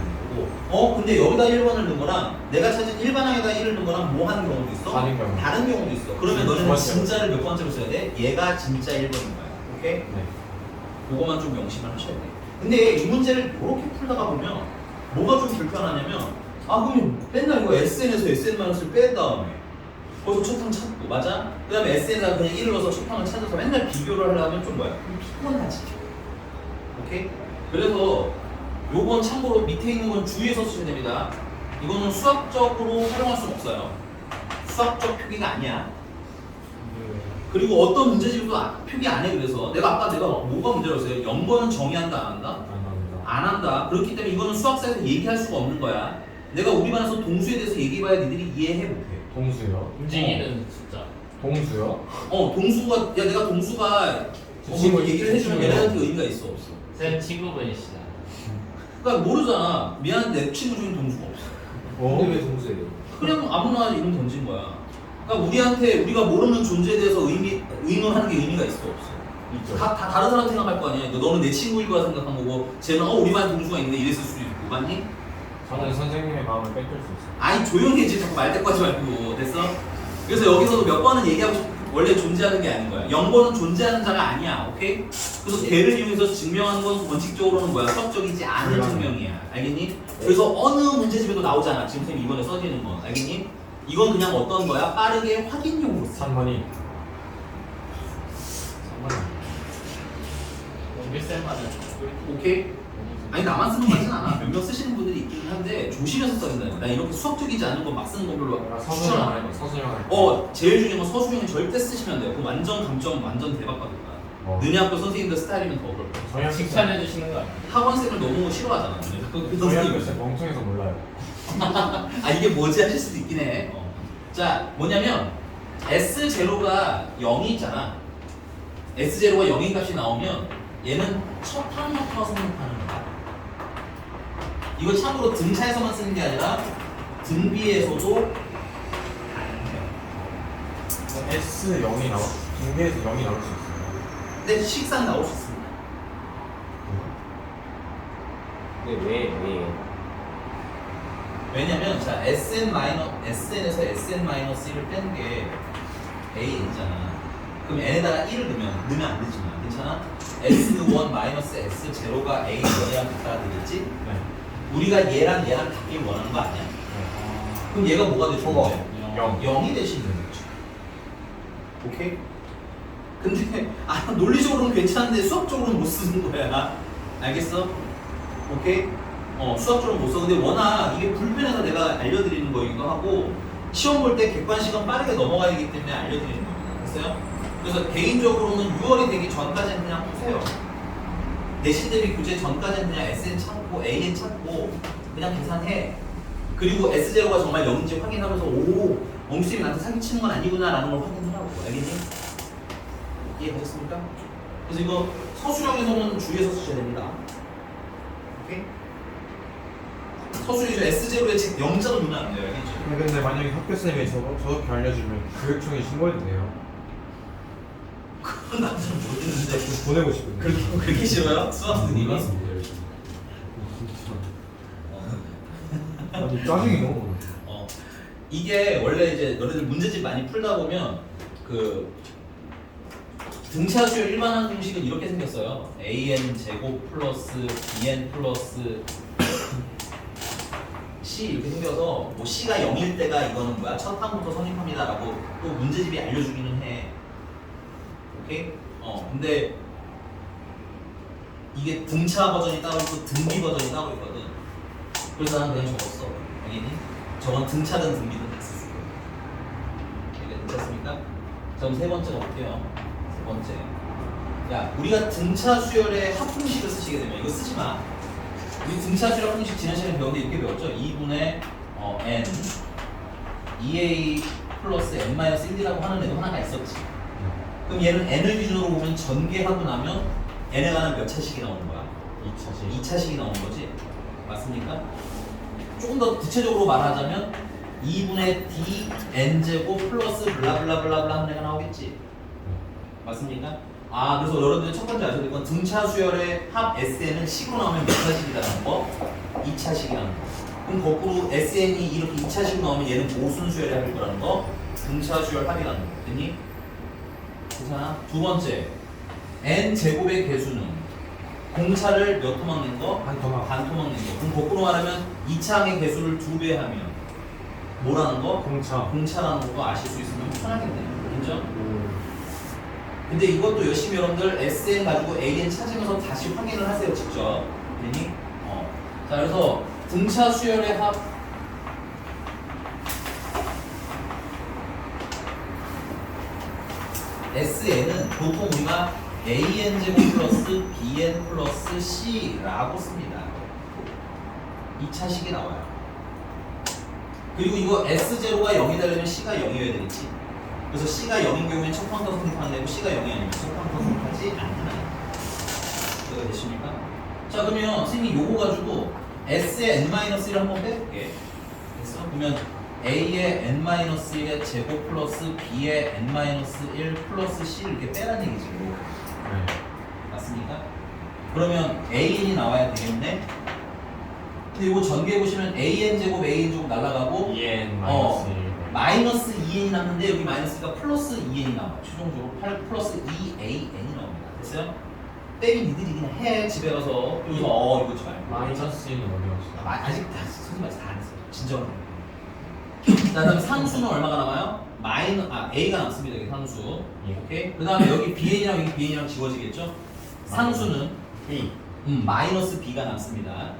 거고 근데 여기다 1번을 넣은 거랑 내가 찾은 일반항에다 1을 넣은 거랑 뭐 하는 경우도 있어? 다른 경우도 있어. 그러면 너는 진짜를 몇 번째로 써야 돼? 얘가 진짜 1번인 거야. 오케이? 네. 그거만 좀 명심을 하셔야 돼. 근데 이 문제를 이렇게 풀다가 보면 뭐가 좀 불편하냐면 그럼 맨날 이거 SN에서 SN-을 뺀 다음에 거기서 첫항 찾고 맞아? 그 다음에 SN에다가 그냥 1을 넣어서 첫항을 찾아서 맨날 비교를 하려면 좀 뭐야? 피곤하지. 오케이? 그래서 요건 참고로 밑에 있는 건 주의해서 쓰셔야 됩니다. 이거는 수학적으로 활용할 수는 없어요. 수학적 표기가 아니야. 그리고 어떤 문제집도 표기 안 해. 그래서 내가 뭐가 문제라고 했어요? 0번은 정의한다 안 한다? 안 한다. 그렇기 때문에 이거는 수학사에서 얘기할 수가 없는 거야. 내가 우리 반에서 동수에 대해서 얘기해봐야 니들이 이해해 못해. 동수요? 움직이는 숫자 동수요? 동수가 내가 동수가 뭐 얘기를 해주면 얘네한테 의미가 있어 없어? 쌤 친구분이시다. 그러니까 모르잖아. 미안한데 내 친구 중에 동수가 없어. 근데 왜 동수예요? 그냥 아무나 이름 던진 거야. 그러니까 우리가 모르는 존재에 대해서 의논하는 게 의미가 있어 없어? 있죠. 다 다른 사람 생각할 거 아니야. 너는 내 친구일 거야 생각한 거고, 쟤는 우리 반 동수가 있는데 이랬을 수도 있고, 맞니? 저는 선생님의 마음을 뺏길 수 있어요. 아니 조용히 해지 자꾸 말 대꾸하지 말고. 됐어? 그래서 여기서도 몇 번은 얘기하고 싶어. 원래 존재하는 게 아닌 거야. 0번은 존재하는 자가 아니야. 오케이? 그래서 걔를 이용해서 증명하는 건 원칙적으로는 뭐야? 수학적이지 않은 증명이야. 알겠니? 그래서 어느 문제집에도 나오잖아. 지금 쌤이 이번에 써지는 건. 알겠니? 이건 그냥 어떤 거야? 빠르게 확인용으로 써. 3번이 원빌쌤만은 오케이? 아니 나만 쓰는 거 같진 않아. 몇몇 쓰시는 분들이 있긴 한데 조심해서 써야 된다는 거야. 나 이렇게 수학적이지 않은 거 막 쓰는 거 별로 추천 안 해. 서술형 제일 중요한 건 서술형은 절대 쓰시면 돼요. 그럼 완전 감점 완전 대박 받을 거야. 너네 학교 선생님들 스타일이면 더 그럴 거야. 저희 학교 칭찬해 주시는 거 아니에요? 학원생을 너무 싫어하잖아. 너네 학교 저희 학교 선생님. 진짜 멍청해서 몰라요. 이게 뭐지 하실 수도 있긴 해. 자 뭐냐면 S0가 0이 있잖아. S0가 0인 값이 나오면 얘는 첫 항부터 성립하는 거야. 이거 참고로 등차에서만 쓰는 게 아니라 등비에서도 가능해요. S0이 나와? 중계에서 0이 나올 수 있어요. 근데 식상 나올 수 있습니다. 근데 왜? 왜냐면 자 SN에서 SN-1을 빼는 게 AN이잖아. 그럼 n에다가 1을 넣으면 안 되지만 괜찮아? S1 S0가 A1이랑 같아야 되겠지? 네. 우리가 얘랑 같길 원하는 거 아니야? 그럼 얘가 뭐가 되시는 거야? 0이 되시는 거죠. 오케이? 근데 논리적으로는 괜찮은데 수학적으로는 못 쓰는 거야. 알겠어? 오케이? 수학적으로 못 써. 근데 워낙 이게 불편해서 내가 알려드리는 거이기도 하고 시험 볼 때 객관식은 빠르게 넘어가야 하기 때문에 알려드리는 겁니다. 됐어요? 그래서 개인적으로는 6월이 되기 전까지는 그냥 푸세요. 내신 대비 교재 전까지는 그냥 SN 찾고 AN 찾고 그냥 계산해. 그리고 S0가 정말 0인지 확인하면서 엉쌤이 나한테 사기치는 건 아니구나 라는 걸 확인하라고. 알겠니? 이해되셨습니까? 그래서 이거 서술형에서는 주의해서 쓰셔야 됩니다. 오케이? 서술형에서 S0에 즉 0자로 넣으면 안 돼요. 알겠죠? 근데 만약에 학교쌤이 저렇게 알려주면 교육청에 신고해도 돼요? 그건 나도 잘 모르겠는데. 좀 보내고 싶은데. 그렇게 싫어요? 수학생님이? 몰랐습니다. 아니 짜증이 너무 많아. 이게 원래 이제 너네들 문제집 많이 풀다 보면 그 등차 수열 일반항 공식은 이렇게 생겼어요. an 제곱 플러스 bn 플러스 c 이렇게 생겨서 뭐 c가 0일 때가 이거는 뭐야 첫 항부터 성립합니다라고 또 문제집이 알려주기는 해. 오케이? 근데 이게 등차 버전이 따로 있고 등비 버전이 따로 있거든. 그래서 나는 그냥 적었어. 알겠니? 저건 등차든 등비든 다 썼을 거야. 이게 괜찮습니까? 자, 그럼 세 번째 볼게요. 세 번째. 야, 우리가 등차 수열의 합분식을 쓰시게 되면 이거 쓰지 마. 우리 등차 수열 합분식 지난 시간에 배웠는데 이렇게 배웠죠? 2분의 n 2a 플러스 n-1이라고 하는 애도 하나가 있었지. 그럼 얘는 n을 기준으로 보면 전개하고 나면 n에 관한 몇 차식이 나오는 거야? 2차식이 나오는 거지. 맞습니까? 조금 더 구체적으로 말하자면 2분의 d n제곱 플러스 블라블라블라블라 하는 애가 나오겠지. 맞습니까? 그래서 여러분들 첫 번째 아셔야 될 건 등차 수열의 합 SN은 식으로 나오면 몇 차식이라는 거? 2차식이라는 거. 그럼 거꾸로 SN이 이렇게 2차식으로 나오면 얘는 모순 수열의 합일 거라는 거. 등차 수열 합이라는 거. 됐니? 괜찮아? 두 번째 n제곱의 개수는 공차를 몇 토막 낸 거? 반토막. 반토막 낸 거. 그럼 거꾸로 말하면 2차항의 개수를 2배 하면 뭐라는 거? 공차라는 거 아실 수 있으면 편하겠네요. 인정? 근데 이것도 열심히 여러분들 SN 가지고 AN 찾으면서 다시 확인을 하세요. 직접. 되니? 자, 그래서 등차 수열의 합 SN은 보통 우리가 AN제곱 플러스 BN 플러스 C라고 씁니다. 2차식이 나와요. 그리고 이거 S0가 0이 되려면 C가 0이어야 되겠지. 그래서 C가 0인 경우엔 첫 펑터 성립하는 애고 C가 0이 아니면 첫 펑터 성립하지 않는 애. 이해가 되십니까? 자, 그러면 선생님이 요거 가지고 S의 n-1을 한번 빼볼게. 됐어? 그러면 A의 n-1의 제곱 플러스 B의 n-1 플러스 C를 이렇게 빼라는 얘기지. 네. 맞습니까? 그러면 AN이 나와야 되겠네? 근데 이거 전개해보시면 AN 제곱 날라가고 2n 마이너스 2n이 남는데 여기 마이너스가 플러스 2n이 나와요. 최종적으로 8 플러스 2an이 나옵니다. 됐어요? 빼기 니들이 그냥 해. 집에 가서 여기서 이거 지 말고 마이너스는 어디 갔어? 아직 선생님 아직 다 안 했어요. 진정한 거. 자, 그다음에 상수는 얼마가 남아요? A가 남습니다. 여기 상수. 오케이. 그다음에 여기 BN이랑 여기 BN이랑 지워지겠죠? 상수는 B. 마이너스 B가 남습니다.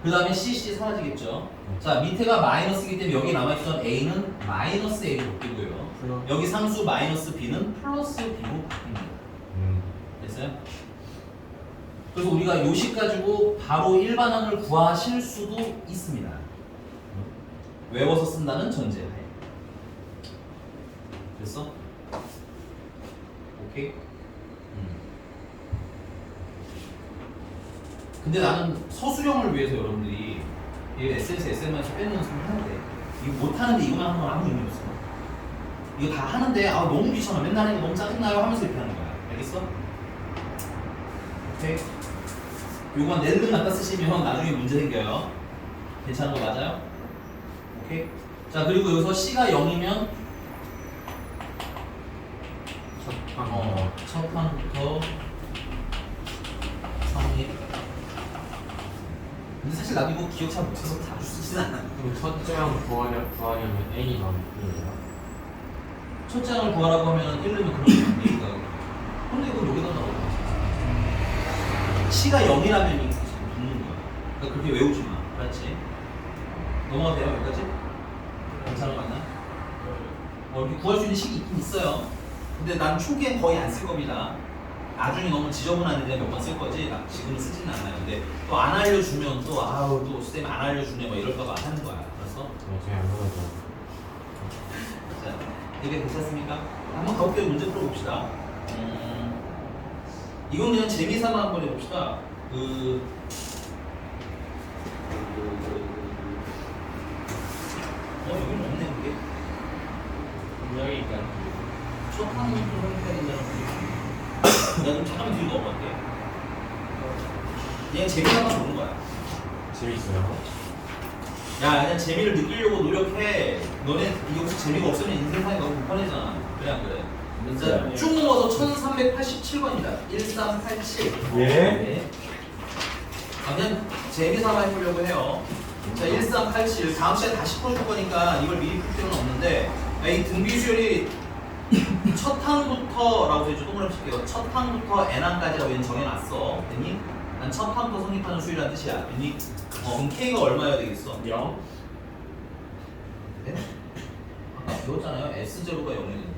그다음에 CC 사라지겠죠? 자, 밑에가 마이너스이기 때문에 여기 남아있던 A는 마이너스 A로 바뀌고요. 여기 상수 마이너스 B는 플러스 B로 바뀝니다. 됐어요? 그래서 우리가 요식 가지고 바로 일반항을 구하실 수도 있습니다. 외워서 쓴다는 전제하에. 됐어? 오케이? 근데 나는 서술형을 위해서 여러분들이 이 SS, SM에서 빼는 연습을 하는데 이거 못하는데 이거만 하는 건 아무 의미 없어. 이거 다 하는데 너무 귀찮아. 맨날 하니까 너무 짜증나요 하면서 이렇게 하는 거야. 알겠어? 오케이? 요건 낼름 갖다 쓰시면 나중에 문제 생겨요. 괜찮은 거 맞아요? 오케이? 자, 그리고 여기서 C가 0이면 첫 판부터 성립. 근데 사실 나도 이거 기억 잘 못해서 다 쓰진 않아. 그럼 첫째 항 구하려면 A가 뭐예요? 첫째 항을 구하라고 하면 1르면 그런 얘기가. 근데 이거 여기다 나오고 C가 0이라면 이거 붙는 거야. 그러니까 그렇게 외우지 마. 알았지? 넘어가도 돼요? 여기까지? 괜찮은 거 맞나? 이렇게 구할 수 있는 식이 있긴 있어요. 근데 난 초기엔 거의 안 쓸 겁니다. 나중에 너무 지저분한 애들 몇 번 쓸 거지. 지금은 쓰지는 않아요. 근데 또 안 알려주면 또 쌤 안 알려주네 뭐 이럴까봐 안 하는 거야. 알았어? 제가 안 그러죠. 자, 이게 괜찮습니까? 한번 가볍게 문제 풀어봅시다. 이건 그냥 재미삼아 한번 해봅시다. 여기는 없네 그게. 여기 있다. 첫 항문도 확인해야 된다는 거지. 내가 좀 잠깐만 뒤로 넘어갈게. 그냥 재미삼아 보는 거야. 재밌어요. 야, 그냥 재미를 느끼려고 노력해. 너네 이게 혹시 재미가 없으면 인생 사는 거 불편해잖아. 그래 안 그래? 자, 쭉 넘어서 1387번입니다. 1387. 예. 네. 그냥 재미삼아 해보려고 해요. 자, 1387. 다음 시간에 다시 풀어줄 거니까 이걸 미리 풀 필요는 없는데, 이 등비수열이 첫 항부터라고 해줘. 동그라미 칠게요. 첫 항부터 n항까지라고 얘는 정해놨어. 됐니? 난 첫 항부터 성립하는 수율이라는 뜻이야. 됐니? 그럼 K가 얼마여야 되겠어? 0. 네? 아까 배웠잖아요. S0가 0이 된다고.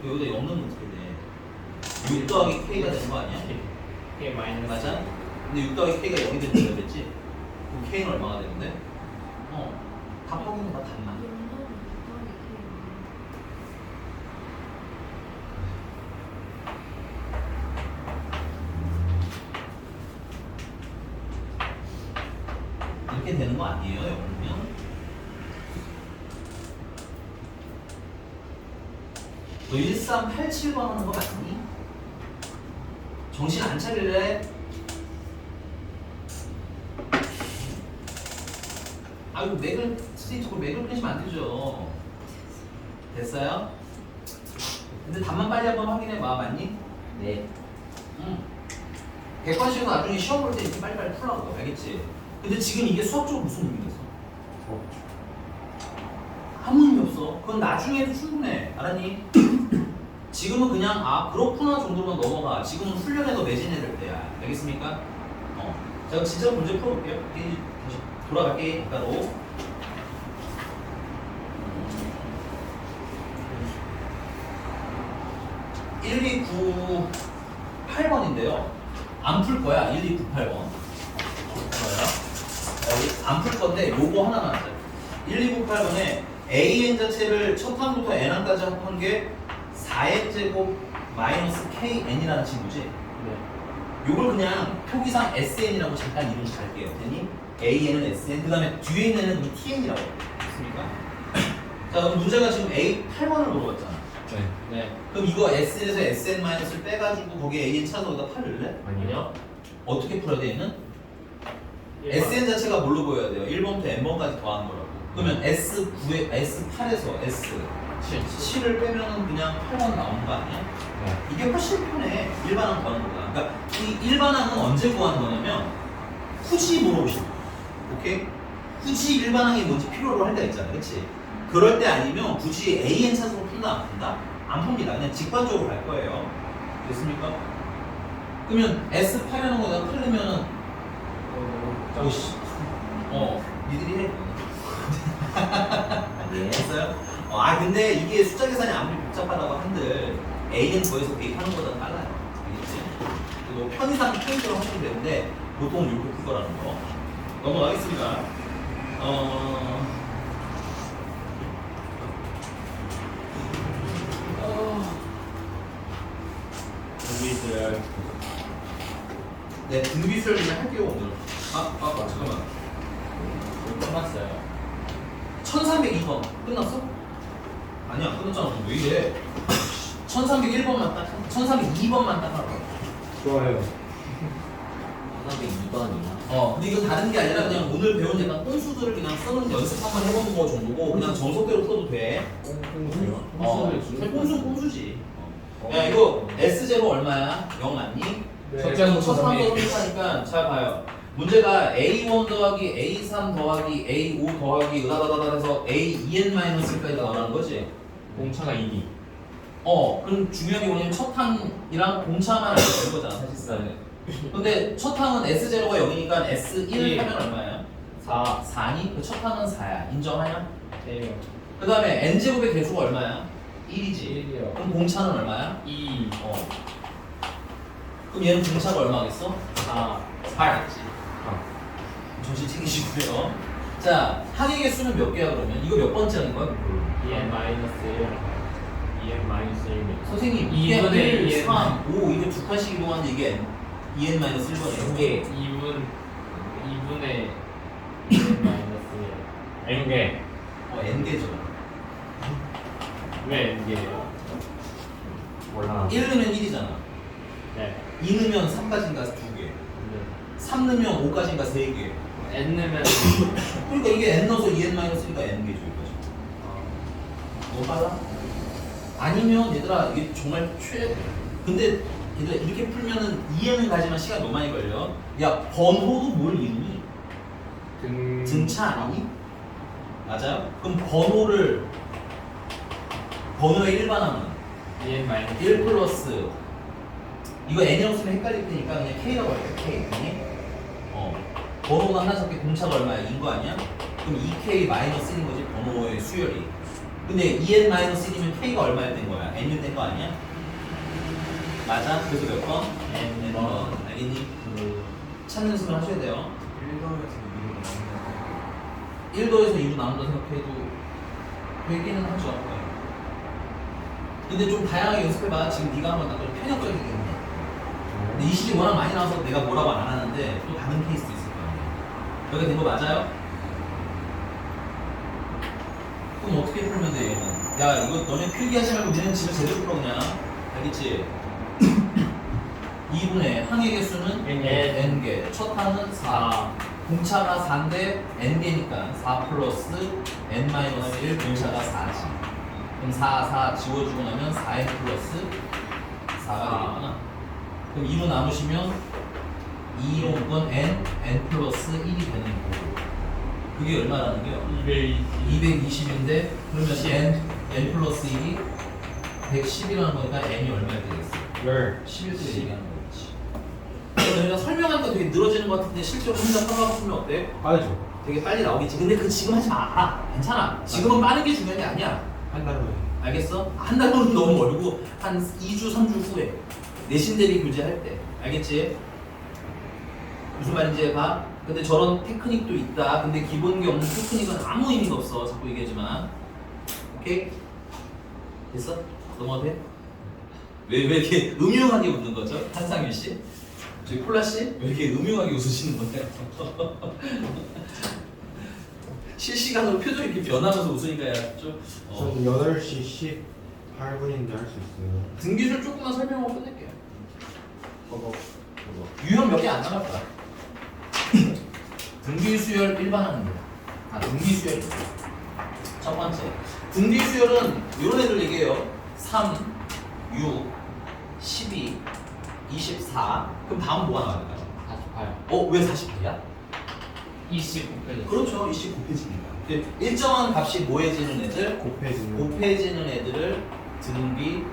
여기다 0 넣으면 어떻게 돼? 6 더하기 K가 되는 거 아니야? K 마이너스. 맞아? 근데 6 더하기 K가 0이 된다고 그랬지? 그럼 K는 얼마가 되는데? 답하기는 다 달라. 이렇게 되는 거 아니에요? 0이면? 너 1387번 하는 거 맞니? 정신 안 차릴래? 아이고 맥을 선생님 자꾸 맥을 끊으시면 안 되죠. 됐어요? 근데 답만 빨리 한번 확인해 봐. 맞니? 네. 응. 객관식에서 나중에 시험 볼 때 이렇게 빨리빨리 풀라고. 알겠지? 근데 지금 이게 수학적으로 무슨 의미가 있어? 아무 의미 없어. 그건 나중에도 충분해. 알았니? 지금은 그냥 그렇구나 정도만 넘어가. 지금은 훈련에 더 매진해야 될 때야. 알겠습니까? 자, 진짜 문제 풀어볼게요. 다시 돌아갈게. 이따로. 1298번인데요. 안 풀 거야. 1298번. 안 풀 건데 요거 하나만 하자. 1298번에 an 자체를 첫 항부터 n항까지 합한 게 4n 제곱 마이너스 kn이라는 친구지. 네. 요걸 그냥 표기상 sn이라고 잠깐 이름 갈게요. 됐니? an은 sn, 그 다음에 뒤에 있는 애는 그럼 tn이라고 했습니까? 자, 그럼 문제가 지금 A8번을 물어봤잖아. 네. 네. 그럼 이거 s에서 sn-을 빼가지고 거기에 an 찾아서 여기다 8을 내? 아니요. 어떻게 풀어야 돼, 얘는? sn 자체가 뭘로 보여야 돼요? 1번부터 n번까지 더하는 거라고. 그러면 S9에 S8에서 S7을 빼면은 그냥 8번 나오는 거 아니야? 네. 이게 훨씬 편해. 일반항 구하는 거다. 그러니까 이 일반항은 언제 구하는 거냐면 굳이 물어보시고, 오케이? 굳이 일반항이 뭔지 필요로 할 때가 있잖아, 그렇지? 그럴 때 아니면 굳이 AN 찾아서 푼다 안 푼다? 안 풉니다. 그냥 직관적으로 갈 거예요. 됐습니까? 그러면 S8이라는 거다 풀리면은 오씨, 니들이 해. 예. 됐어요? 근데 이게 숫자 계산이 아무리 복잡하다고 한들 A는 거에서 대입하는 것보다 빨라요. 알겠지? 그리고 편의상 편의대로 하시면 되는데 보통 이렇게 그거라는 거. 넘어가겠습니다. 우리들 네, 등비수열 그냥 할게요 오늘. 잠깐만. 끝났어요. 1302번 끝났어? 아니야, 끝났잖아. 왜 이래? 1301번만 딱, 1302번만 딱 하라. 좋아요. 302번이요. 근데 이건 다른 게 아니라 그냥 오늘 배운 약간 꼼수들을 그냥 쓰는 연습 한번 해보는 거 정도고 그냥 정석대로 풀어도 돼. 꼼수지. 야, 이거 S0 얼마야? 0 맞니? 첫 한번 하니까 잘 봐요. 문제가 A1 더하기 A3 더하기 A5 더하기 으다다다다 해서 A2n-까지 나오는 거지? 공차가 2니. 그럼 중요한 게 뭐냐면 첫 항이랑 공차만 되는 거잖아, 사실상. 근데 첫 항은 S0가 0이니까 S1 하면 얼마야? 4. 4니? 그 첫 항은 4야. 인정하냐? 네. 그 다음에 N제곱의 개수가 얼마야? 1이지. 1이요. 그럼 공차는 얼마야? 2. 그럼 얘는 공차가 얼마겠어? 4. 4겠지. 정신 챙기시고요. 자, 항의 개수는 몇 개야 그러면? 이거 몇 번째 항인 거야? 2n 마이너스 1. 2n 마이너스 1이면 선생님 이게 2분의 1, 2n 3, 5 이거 두 칸씩 이동하는데 이게 n-1번이에요. 이게 2분의 2n 마이너스 n개. n개죠. 왜 n개예요? 몰라. 1 넣으면 1이잖아. 네 2 넣으면 3까지인가 2개. 3 넣으면 5까지인가 3개. n 넣으면 그러니까 이게 n 넣어서 2n-1가 n개죠. 이거죠. 너무 빨라? 아니면 얘들아 이게 정말 근데 얘들아 이렇게 풀면은 이해는 가지만 시간이 너무 많이 걸려. 야 번호도 뭘 이루니? 등차 아니니? 맞아요? 그럼 번호의 일반항은 2n 마이너스 1 플러스 이거 n이라고 쓰면 헷갈릴 테니까 그냥 k라고 할게. k 아니? 번호가 하나 잡게 공차가 얼마야? 2인 거 아니야? 그럼 2k 마이너스 1인 거지 번호의 수열이. 근데 2n 마이너스 1이면 k가 얼마야 된 거야? n이 된 거 아니야? 맞아? 그래서 몇 번? n번. 알겠니? 찾는 연습을 하셔야 돼요. 1도에서 2로 나온다 생각해도 되기는 하죠. 근데 좀 다양하게 연습해봐. 지금 네가 한번 나도 편협적이겠네. 근데 이 시기 워낙 많이 나와서 내가 뭐라고 안 하는데 또 다른 케이스도 있을 거야. 여기 된 거 맞아요? 그럼 어떻게 풀면 돼 얘는? 야 이거 너네 필기하지 말고 너네는 집에 제대로 풀어 그냥. 알겠지? 2분의 항의 개수는 n개, 첫 항은 4. 공차가 4인데 n개니까 4 플러스 n-1 공차가 4지. 그럼 4 지워주고 나면 4n 플러스 4가 되겠구나. 그럼 2로 나누시면 2로 묶은 n 플러스 1이 되는 거고. 그게 얼마라는 게요? 220인데 그러면 n 플러스 1이 110이라는 거니까 n이 얼마야 되겠어요? 11도 얘기하는 거겠지. 그래서 설명하는 거 되게 늘어지는 것 같은데 실제로 혼자 설명하고 쓰면 어때? 빠르죠. 되게 빨리 나오겠지. 근데 그 지금 하지 마. 괜찮아. 지금은 빠른 게 중요한 게 아니야. 한 달 후에. 알겠어? 한 달 후는 너무 멀고 한 2주, 3주 후에 내신 대비 교재할 때. 알겠지? 무슨 말인지 봐. 근데 저런 테크닉도 있다. 근데 기본기 없는 테크닉은 아무 의미가 없어. 자꾸 얘기하지만. 오케이? 됐어? 넘어가도 돼? 왜 이렇게 음흉하게 웃는 거죠? 한상윤 씨? 저희 콜라 씨? 왜 이렇게 음흉하게 웃으시는 거예요? 실시간으로 표정이 이렇게 변하면서 웃으니까 좀 전 8시 18분인데 할 수 있어요. 등기술 조금만 설명하고 끝낼게요. 유형 몇 개 안 남았다. 등기수열 일반항입니다. 등기수열. 첫 번째. 등기수열은 이런 애들 얘기해요. 3, 6, 12, 24. 그럼 다음 뭐가 나갈까요? 48 왜 48이야? 29페이지 그렇죠. 29페이지입니다. 일정한 값이 뭐해지는 애들? 곱해지는 애들을 등비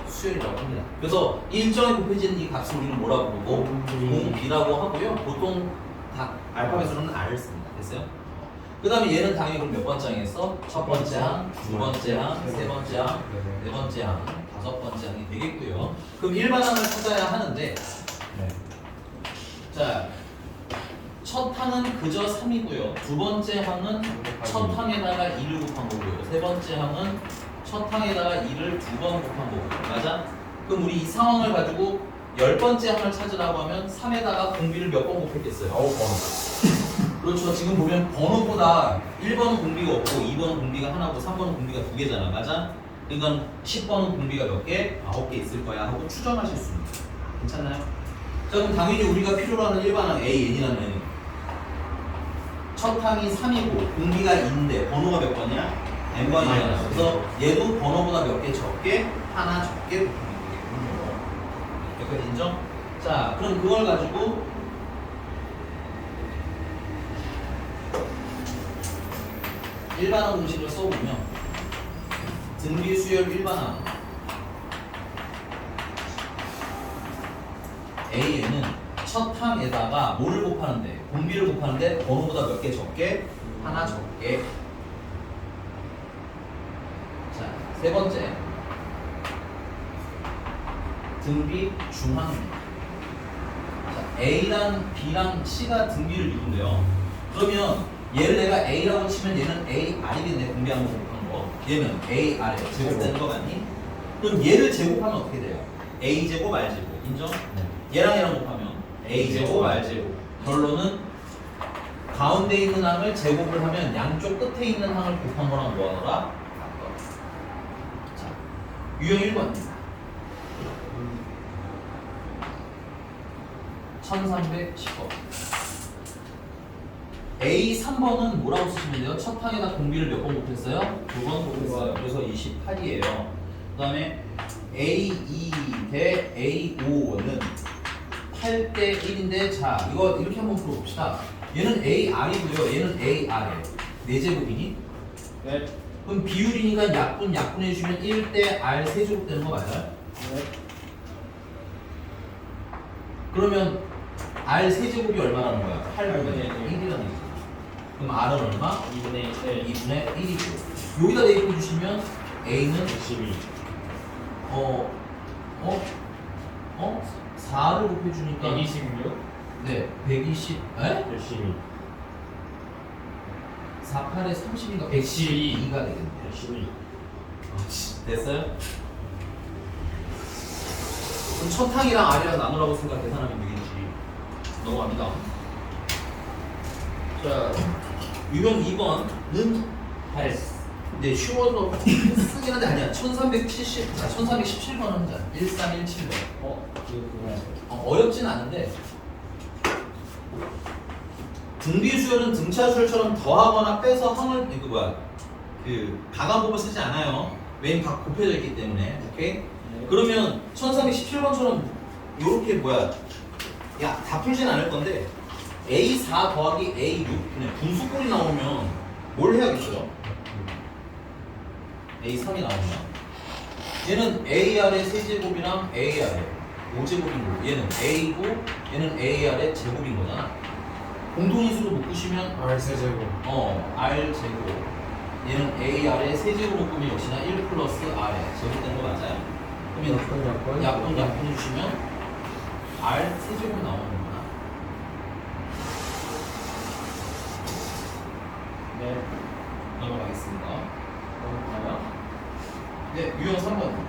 수열이라고 합니다. 그래서 일정에 곱해지는 이 값을 우리는 뭐라고 부르고 공비라고 하고요. 보통 다 알파벳으로는 R을 씁니다. 됐어요? 그 다음에 얘는 당연히 그럼 몇 번째 항에서 첫 번째 항, 두 번째 항, 세 번째 항, 네 번째 항, 다섯 번째 항이 되겠고요. 그럼 일반항을 찾아야 하는데 자, 첫 항은 그저 3이고요. 두 번째 항은 첫 항에다가 2를 곱한 거고요. 세 번째 항은 첫 항에다가 2를 두 번 곱한 거고요. 맞아? 그럼 우리 이 상황을 가지고 10번째 항을 찾으라고 하면 3에다가 공비를 몇 번 곱했겠어요? 9번. 그렇죠. 지금 보면 번호보다 1번은 공비가 없고 2번은 공비가 하나고 3번은 공비가 두 개잖아. 맞아? 그러니까 10번은 공비가 몇 개? 9개 있을 거야 하고 추정하실 수 있습니다. 괜찮나요? 자, 그럼 당연히 우리가 필요로 하는 일반항 AN이라는 애는 첫 항이 3이고 공비가 2인데 번호가 몇 번이야? n번이잖아. 그래서 얘도 번호보다 몇 개 적게 하나 적게 곱하면 되겠군요. 여기까지 인정? 자, 그럼 그걸 가지고 일반항 공식을 써보면 등비수열 일반항 A에는 첫 항에다가 뭐를 곱하는데 공비를 곱하는데 번호보다 몇 개 적게 하나 적게. 자, 세 번째 등비 중항입니다. 자, A랑 B랑 C가 등비를 이룬대요. 그러면 얘를 내가 A라고 치면 얘는 AR이겠네. 공비 한번 곱한 거. 얘는 AR에 제곱되는 거 같니? 그럼 얘를 제곱하면 어떻게 돼요? a 제곱 r 제곱 인정? 얘랑 얘랑 곱하면 a 제곱 r 제곱. 결론은 가운데 있는 항을 제곱을 하면 양쪽 끝에 있는 항을 곱한 거랑 뭐하더라? 같더라. 자, 유형 1번입니다. 1310번. A 3번은 뭐라고 쓰시면 돼요? 첫 항에다 공비를 몇 번 곱했어요? 2번 곱했어요. 그래서 28이에요. 그 다음에 A2 대 A5는 8대 1인데, 자, 이거 이렇게 한번 풀어봅시다. 얘는 AR이고요. 얘는 AR이에요. 4제곱이니? 네. 그럼 비율이니까 약분해주시면 1대 R 세제곱 되는 거 맞아요? 네. 그러면 R 세제곱이 얼마라는 거야? 8분의 1. 1이라는 얘기죠. 그럼 R은 얼마? 2분의 1. 2분의 1이고. 여기다 대입해 주시면 A는 12. 4를 곱해 주니까 126. 네, 120. 에? 12. 4, 8에 30이니까 112. 112가 되겠네. 12. 됐어요? 그럼 첫 항이랑 R이랑 나누라고 생각 계산하면 되겠지. 넘어갑니다. 자, 유형 2번은 8. 네, 쉬워서 쓰긴 한데 아니야. 1370, 자, 1317번은 자, 1317번. 그거. 어렵진 않은데 등비수열은 등차수열처럼 더하거나 빼서 항을 그 가감법을 쓰지 않아요. 왜냐면 다 곱해져 있기 때문에. 오케이? 네. 그러면 1317번처럼 요렇게 야, 다 풀진 않을 건데 A4 더하기 A6 그냥 분수꼴이 나오면 뭘 해야겠어요? A3이 나오면 얘는 AR의 세제곱이랑 AR의 5제곱인 거고 얘는 A고 얘는 AR의 제곱인 거잖아. 공동인수로 묶으시면 R 세제곱. R 제곱 얘는 AR의 세제곱 묶으면 역시나 1 플러스 R의 제곱되는 거 맞아요? 그러면 약분 해주시면 R 세제곱 나오는구나. 네. 넘어가겠습니다. 넘어가요. 네, 유형 3번.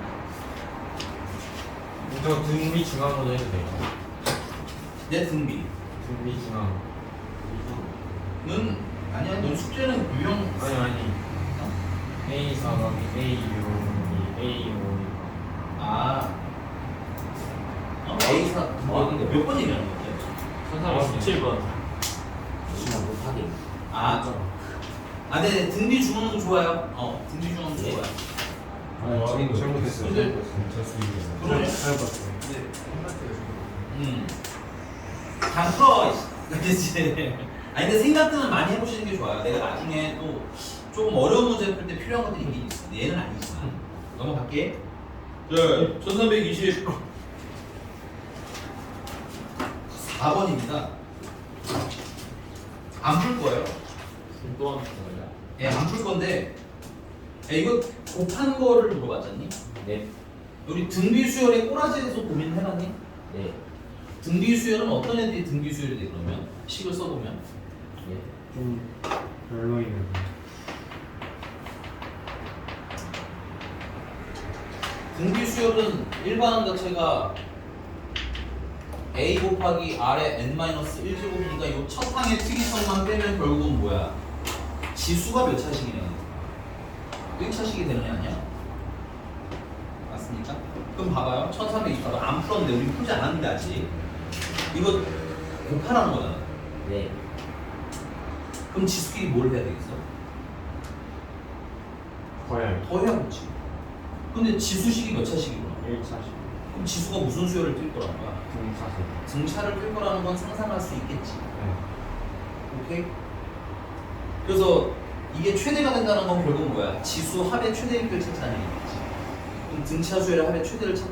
이거 등비 중앙으로 해도 돼요. 내 등비. 등비 중앙. 는 아니야, 넌 숙제는 유형 아니. A 4가 A 6이 A 5. 아 A4 몇 번 얘기하는 거지? 1317번. 시간 못하게. 네, 등비 중앙도 좋아요. 등비 중앙도 좋아요. 잘못했어요. 근데 그러네. 잘못했어요. 다 풀어. 그렇지. 아니 근데 생각들은 많이 해보시는 게 좋아요. 내가 나중에 또 조금 어려운 문제 풀 때 필요한 것들이 있긴 있어. 얘는 아니지만 넘어갈게. 자, 1320 4번입니다. 안 풀 거예요. 또한 거예요? 예, 안 풀 건데 이거 곱한 거를 물어봤잖니? 네. 우리 등비수열의 꼬라지에서 고민해봤니? 네. 등비수열은 어떤 애들이 등비수열이 돼 그러면? 식을 써보면 네. 좀 별로이네. 등비수열은 일반항 자체가 a 곱하기 r의 n-1제곱이니까 이 첫 항의 특이성만 빼면 결국은 뭐야? 지수가 몇 차식이냐? 1차식이 되는 애 아니야? 맞습니까? 그럼 봐봐요. 1324도 안 풀었는데 우리 풀지 않았는데 아직 이거 곱하라는 거잖아. 네. 그럼 지수끼리 뭘 해야 되겠어? 더해야겠지. 근데 지수식이 몇 차식이구나. 1차식. 그럼 지수가 무슨 수열을 뛸 거라는 거야? 등차식. 등차를 뛸 거라는 건 상상할 수 있겠지. 네. 오케이? 그래서 이게 최대가 된다는 건 결국 뭐야? 지수 합의 최대값을 찾자는 얘기겠지. 그럼 등차 수열의 합의 최대를 찾는